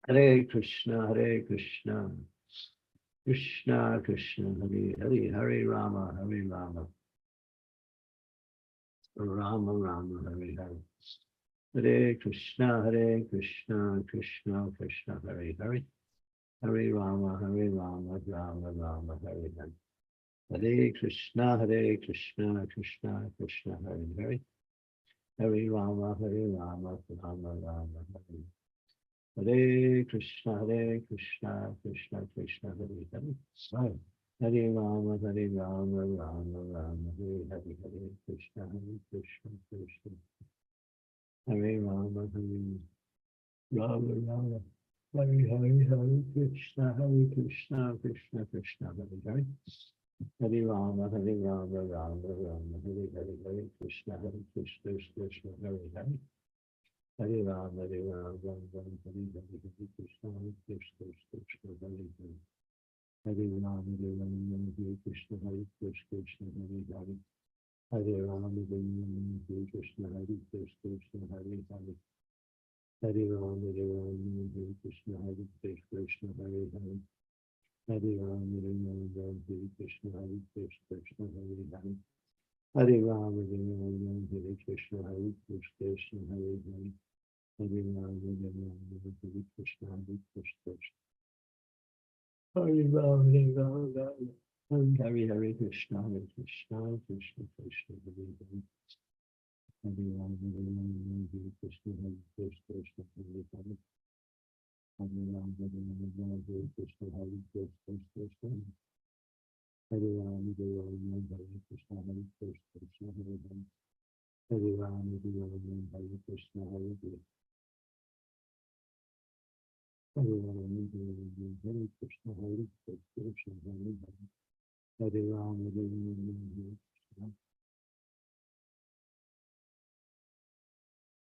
Hare Krishna Krishna Krishna Hare Hare Hare Rama Rama Rama Hare Hare. Hare Krishna Krishna Krishna Hare Hare. Hare Rama Rama Rama Hare Hare. Hare Krishna Krishna Krishna Hare Hare. Hare Rama Rama Rama Hare Hare. Hare Krishna Krishna Krishna Hare Hare. Hare Rama Rama Rama Hare Hare. Hare Krishna Krishna Hare Rama Rama Rama Hare Hare Krishna Krishna Krishna Hare Hare. Hare Rama Rama Rama Hare Hare. Hare Krishna Krishna Hare Hare. Hare Rama Rama Rama Hare Hare. Krishna Krishna Hare Hare. Hare Rama Rama Hare Krishna Krishna Hare Hare. Hare Rama Rama Hare Krishna Krishna Hare Hare. Hare Rama Rama Hare Krishna Krishna Hare Hare. Hare Rama Rama Hare Krishna Krishna Hare Hare. Hare Rama Rama Hare Krishna Krishna Hare Hare. Hare Rama Rama Hare Krishna Krishna. Hare Rama Rama Hare Hare Krishna Krishna Krishna Hare Hare. Hare Rama Rama Hare Krishna Krishna Hare Hare. Hare Rama Rama Hare Krishna Krishna. Hare Rama Rama Hare Krishna Krishna Hare Hare. Hare Rama Rama Hare Krishna Hare Hare. Hare Rama Rama Hare Krishna Krishna Hare Hare. Hare Rama Rama Hare Krishna.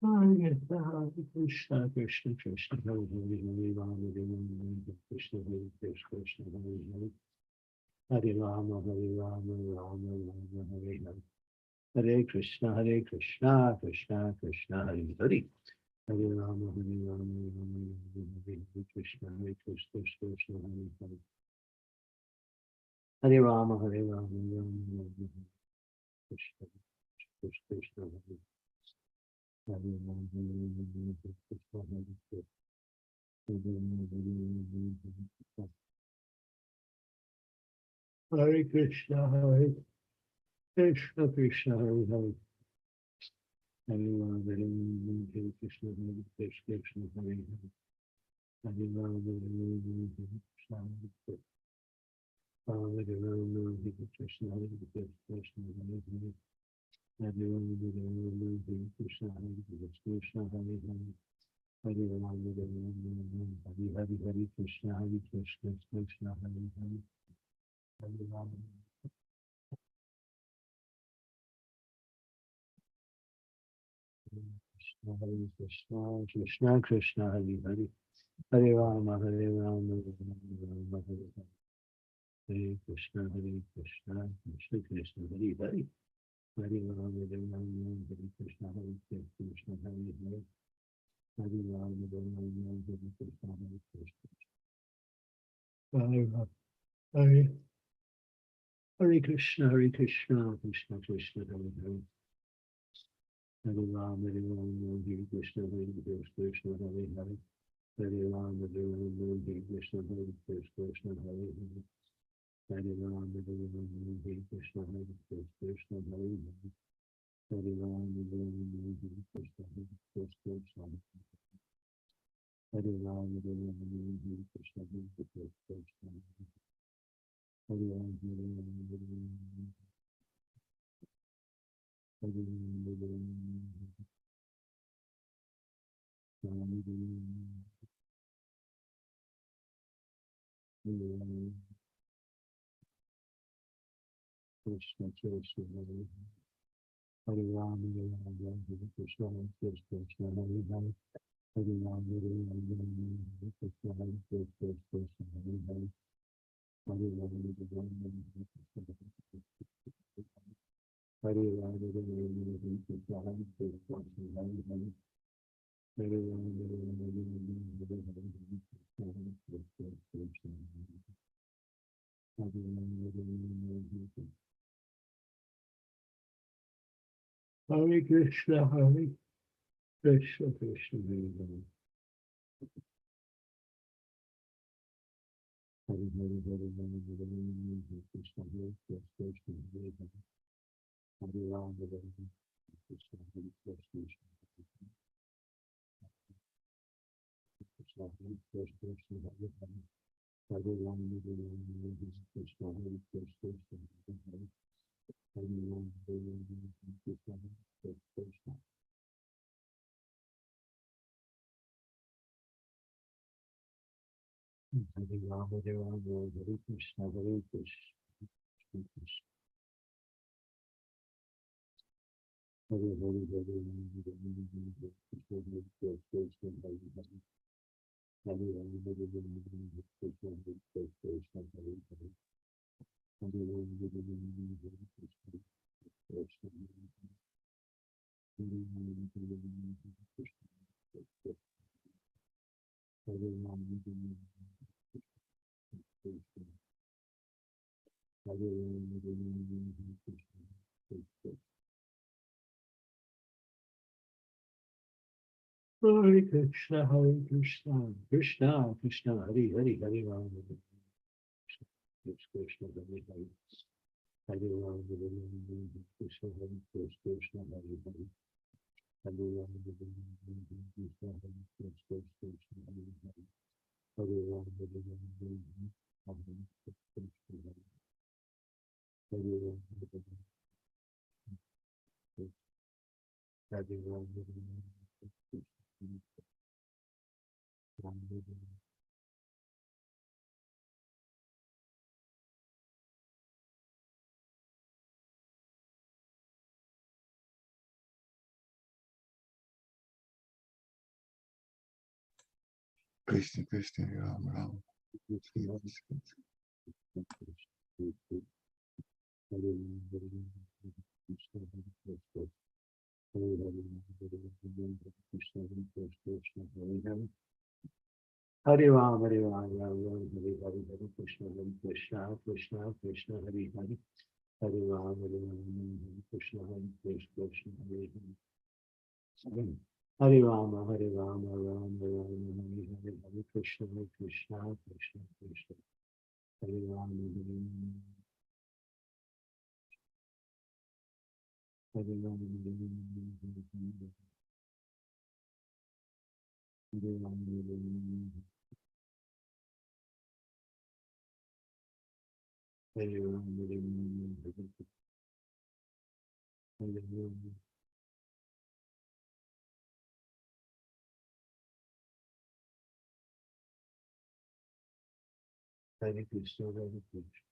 Hare Krishna Krishna Krishna Hare Hare. Hare Rama Rama Hare Krishna Krishna Hare Hare. Hare Rama Rama Rama Hare Hare. Hare Krishna Krishna Krishna Hare Hare. Hare Rama Rama Hare Krishna Krishna Hare Hare. Hare Rama Rama Krishna Krishna Hare Hare. Hare Rama Krishna Hare Hare Krishna Krishna Hare Hare. Hare Ram, Hare Ram, Hare Krishna, Hare Krishna, Krishna Hare Hare. Hare Ram, Hare Ram, Hare Krishna, Hare Krishna. Hare Ram, Hare Krishna, Hare Krishna, Hare Hare. Hare Ram, Hare Ram, Hare Krishna, Hare Krishna, Hare Hare. Hare Ram, Hare Ram, Hare Hare, Hare Krishna, Hare Krishna, Krishna Hare Hare. Hare Ram. Krishna, Hare Krishna, Krishna Krishna, Hare Hare. Hare Rama, Hare Rama, Rama Hare Hare. Hare Krishna, Krishna Krishna, Hare Hare. Hare Rama, Hare Rama, Hare Krishna, Krishna Hare Hare. Hare Rama, Hare Rama, Hare Krishna, Krishna. Hare Rama, Hare Krishna, Krishna Krishna, Hare Hare. Hare Ram, Hare Ram, Hare Krishna, Krishna Hare Hare. Hare Ram, Hare Ram, Hare Krishna, Krishna Hare Hare. Hare Ram, Hare Ram, Hare Krishna, Krishna Hare Hare. Hare Ram, Hare Ram, Hare Krishna, Krishna Hare Hare. Hare Ram, Hare Ram, Hare Krishna, Krishna Hare Hare. Hare Ram, Hare Ram, Hare Ram. Hare Ram, Hare Ram, Hare Ram. Krishna Krishna Hare Hare Ram, Hare Ram, Hare Krishna, Krishna Hare Hare. Hare Ram, Hare Ram, Hare Krishna, Krishna Hare Hare. Hare Ram, Hare Ram, Hare Krishna, Hare Ram, Hare Ram, Hare Krishna, Hare Hare. Hare Ram, Hare Ram, Hare Krishna, Hare Krishna, Hare Ram, Hare Ram, Hare Krishna, Hare Krishna, Krishna Hare Hare. Hare Hare, Hare Ram, Hare Ram, Hare Krishna, Hare Krishna, Hare Hare. Hare Ram, Hare Ram, Hare Krishna, Hare Krishna, Krishna Hare Krishna, Hare Hare. Hare Ram, Hare Ram, Hare Krishna, Hare Krishna, Hare Hare. Hare Ram, Hare Ram, Hare Krishna, Hare Krishna. Hare Ram, Hare Ram, Hare Krishna, Hare Krishna, Krishna. Hare Hare, Hare Ram, Hare Ram, Hare Krishna, Hare Krishna, Hare Hare. Hare Ram, Hare Ram, Hare Krishna, Hare Krishna, Hare Hare. Hare Ram, Hare Ram, Hare Krishna, Hare Krishna, Hare Hare. Hare Ram, Hare Ram, Hare Krishna, Hare Krishna. Hare Ram, Hare Ram, Hare Krishna. Hare Ram, Hare Ram, Hare Krishna, Hare Krishna. Hare Krishna, Hare Krishna, Krishna Krishna, Hare Hare, Hare Ram, Hare Krishna, Krishna Hare Hare. Hare Ram, Hare Ram, Hare Krishna, Hare Krishna, Hare Hare. Hare Ram, Hare Ram, Hare Krishna, Hare Krishna, Hare Hare. Hare Ram, Hare Ram, Hare Krishna, Hare Krishna, Hare Ram, Hare Ram. Hare Ram, Hare Ram, Hare Krishna, Ram, Hare Ram. Krishna Krishna, Ram Ram. Krishna, Hare Krishna, Hare Ram, Hare Ram, Hare Krishna, Hare Krishna. Hare Hare, Hare Ram, Hare Krishna, Hare Krishna, Hare Hare. Hare Ram, Hare Ram, Ram Ram, Hare Hare, Hare Krishna, Krishna Krishna, Hare Hare. Hare Ram, Hare Ram, Hare Krishna, Krishna, Hare Hare. Hare Rama, Hare Rama, Rama Rama, Hare Hare, Hare Krishna, Krishna Krishna. Hare Rama, Hare Rama. Hare Rama, Hare Rama, Hare Krishna, Hare Krishna.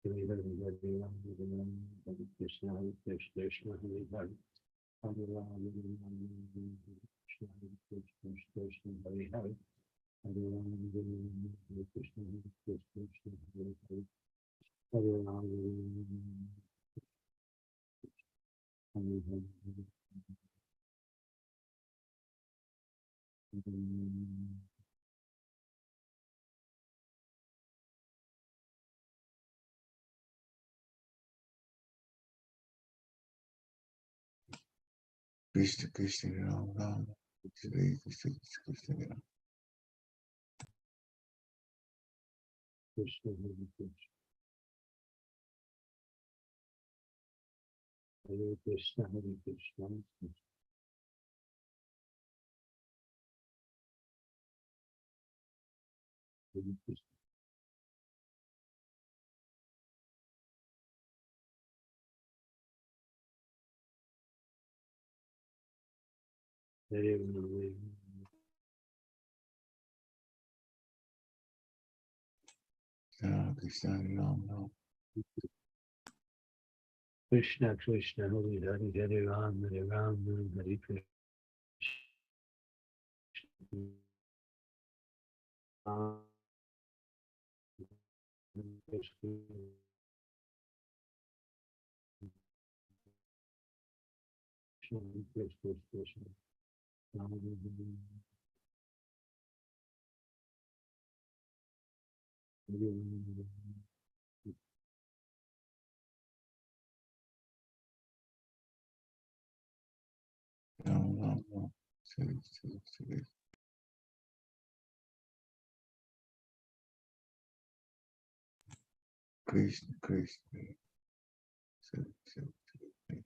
Hare Hare, Hare Ram, Hare Ram, Hare Krishna, Hare Krishna, Hare Hare. Hare Ram, Hare Ram, Hare Krishna, Hare Krishna, Krishna, Hare Hare. Hare Ram, Hare Ram, Hare Krishna, Hare Krishna, Hare Hare. Hare Ram, Hare Ram, Hare Hare. Krishna, Krishna, Ram, Ram, Krishna, Krishna, Krishna, Ram. Krishna, Hare Krishna. Hare Krishna, Hare Krishna. Hare Krishna. Hare Ram, Krishna, Ram, Ram. Krishna, Krishna, Hare Hare, Hare Ram, Hare Ram, Hare Krishna. Ram, Ram, Ram. Sorry, sorry, sorry. Krishna, Krishna. Sorry, sorry, sorry.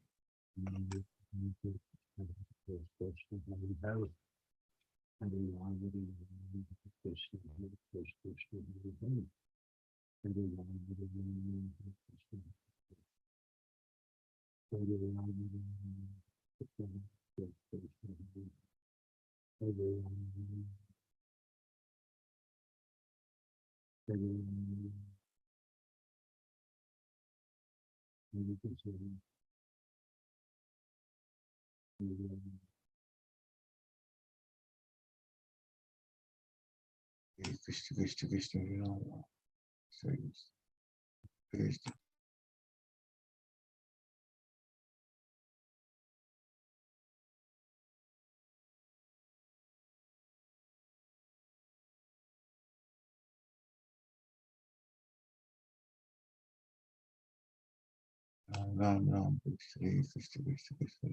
Krishna, Krishna, Krishna, Ram, Ram. Sorry, Krishna. Ram, Ram, Krishna, Krishna, Krishna, Krishna.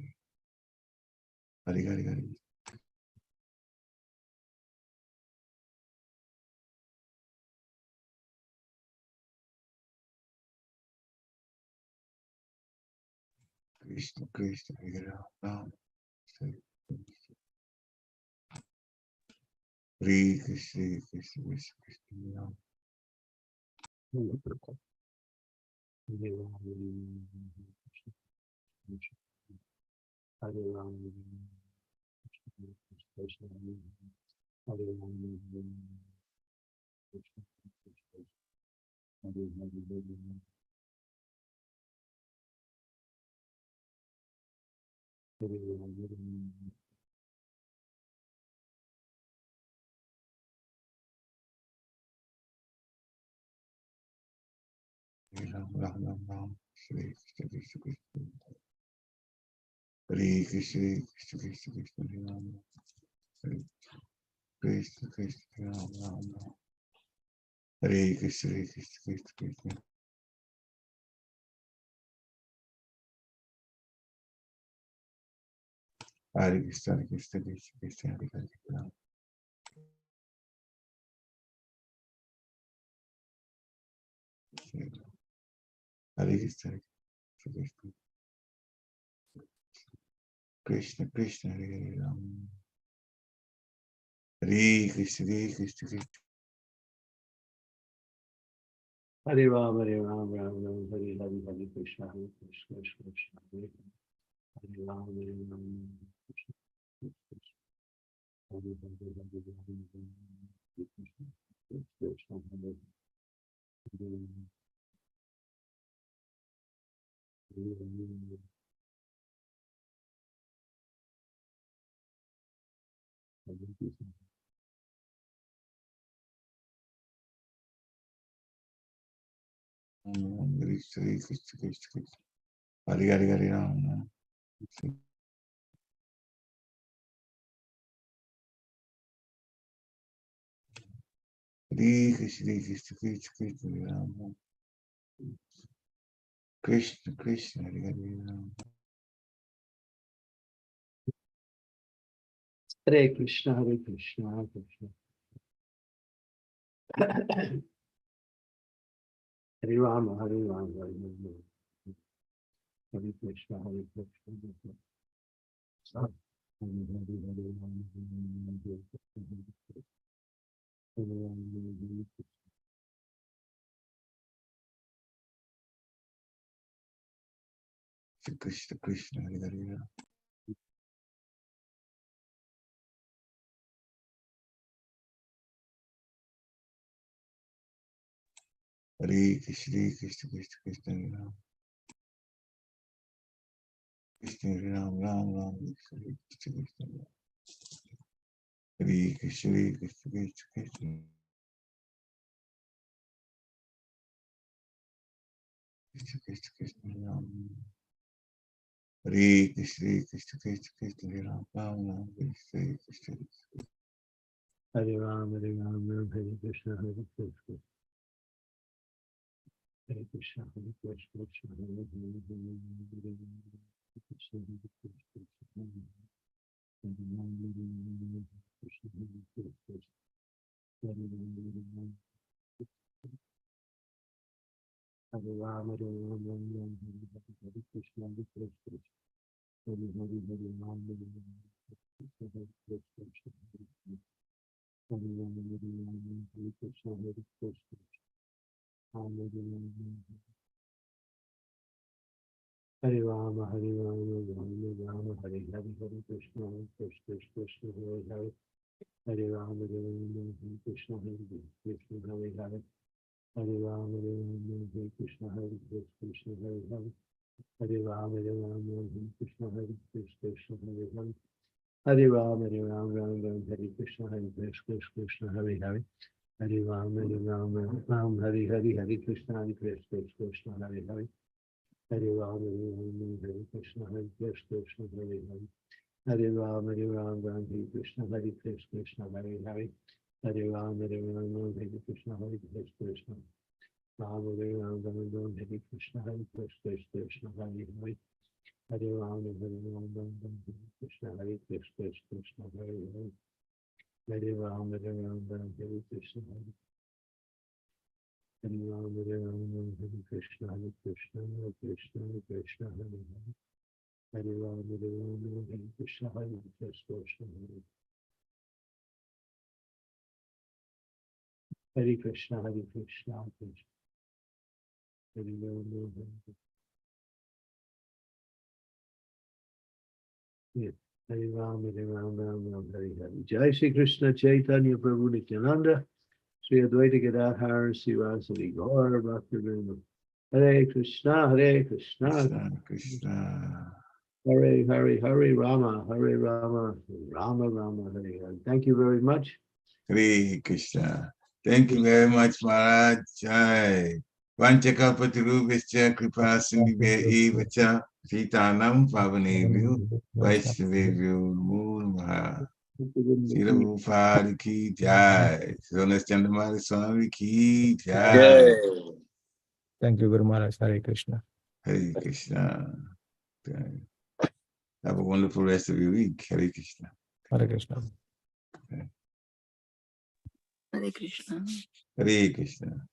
Hare, Hare, Hare. Krishna, Krishna, Hare Ram, Ram. Sorry. Hare Krishna, Krishna, Krishna, Krishna, Ram. Ram, Ram, Ram, Ram. Hare Krishna, Krishna, Krishna. Hare Krishna, Krishna, Krishna, Krishna, Hare Ram. Hare Krishna, Krishna, Ram, Ram, Ram. Hare Krishna, Krishna, Krishna, Krishna. Hare Krishna, Krishna, Krishna, Krishna, Hare Hare Ram. Hare Krishna, Krishna, Krishna. Krishna, Krishna, Hare Hare Ram. Hare Krishna, Hare Krishna, Krishna. Hare Ram, Ram, Ram, Hare Hare, Hare Krishna, Krishna, Krishna, Hare Hare. Hare Ram, Krishna, Krishna, Hare Hare, Hare Krishna, Krishna, Hare Krishna, Krishna, Krishna. Hare Hare, Hare Ram. Hare Krishna, Krishna, Krishna, Krishna, Hare Ram. Krishna, Krishna, Hare Hare Ram. Hare Krishna, Hare Krishna, Krishna. Hare Rama, Hare Rama, Hare Rama. Hare Krishna, Hare Krishna, Krishna. Hare Hare, Hare Rama, Hare Krishna, Hare Krishna. Hare Rama, Hare Krishna. Krishna, Krishna, Hare Hare Ram. Hare Krishna, Krishna, Krishna, Krishna, Hare Ram. Krishna, Hare Ram, Ram, Ram, Krishna, Krishna, Krishna, Hare Ram. Hare Krishna, Krishna, Krishna, Krishna. Krishna, Krishna, Krishna, Hare Ram. Hare Krishna, Krishna, Krishna, Krishna, Hare Ram, Ram, Ram, Krishna, Krishna. Hare Ram, Hare Ram, Hare Krishna, Hare Krishna. Hare Krishna, Hare Krishna, Krishna, Hare Hare, Hare Krishna, Hare Krishna, Hare Ram, Krishna, Hare Krishna, Hare Ram, Hare Ram, Hare Ram, Hare Krishna, Hare Krishna, Hare Hare, Hare Ram, Hare Krishna, Hare Krishna, Hare Ram, Hare Krishna, Hare Krishna. Hare Rama, Hare Rama, Rama Rama, Hare Hare, Hare Krishna, Krishna Krishna, Hare Hare. Hare Rama, Hare Rama, Hare Krishna, Hare Krishna, Hare Hare. Hare Rama, Hare Rama, Hare Krishna, Hare Krishna, Hare Hare. Hare Rama, Hare Rama, Hare Krishna, Hare Krishna, Hare Hare. Hare Rama, Hare Rama, Hare Krishna, Hare Krishna, Hare Hare. Hare Rama, Hare Rama, Hare Hare, Hare Krishna, Hare Krishna, Hare Hare. Hare Rama, Hare Rama, Hare Krishna, Hare Krishna, Hare Hare. Hare Rama, Hare Rama, Hare Krishna, Hare Krishna, Hare Hare. Hare Rama, Hare Rama, Hare Krishna, Hare Krishna. Rama, Hare Rama, Hare Krishna, Hare Krishna, Hare Hare. Hare Rama, Hare Rama, Hare Krishna, Hare Krishna, Hare Hare. Hare Rama, Hare Rama, Hare Krishna, Hare Rama, Hare Rama, Hare Krishna, Hare Krishna, Krishna Krishna, Hare Hare. Hare Rama, Hare Rama, Hare Krishna, Hare Krishna, Hare Krishna, Hare Krishna, Krishna. Hare Rama, Hare Rama, Hare Rama, Hare Hare. Jai Shri Krishna Chaitanya Prabhu Nityananda, Sri Advaita Gadadhar Sivasadi Gaur Bhaktivinoda. Hare Krishna, Hare Krishna, Krishna, Krishna. Hare Hare, Hare Rama, Hare Rama, Rama Rama, Hare Hare. Thank you very much. Hare Krishna. Thank you very much, Maharaj. Jai. Vanchakapatirubhascha kripasindhibhya cha Sitanam Pavanebhyo Vaishnavebhyo Namo Namaha. Srila Prabhupada ki jai. Jonas Candramauli Swami ki jai. Thank you, Guru Maharaj. Hare Krishna. Hare Krishna. Have a wonderful rest of your week. Hare Krishna. Hare Krishna. Hare Krishna. Hare Krishna.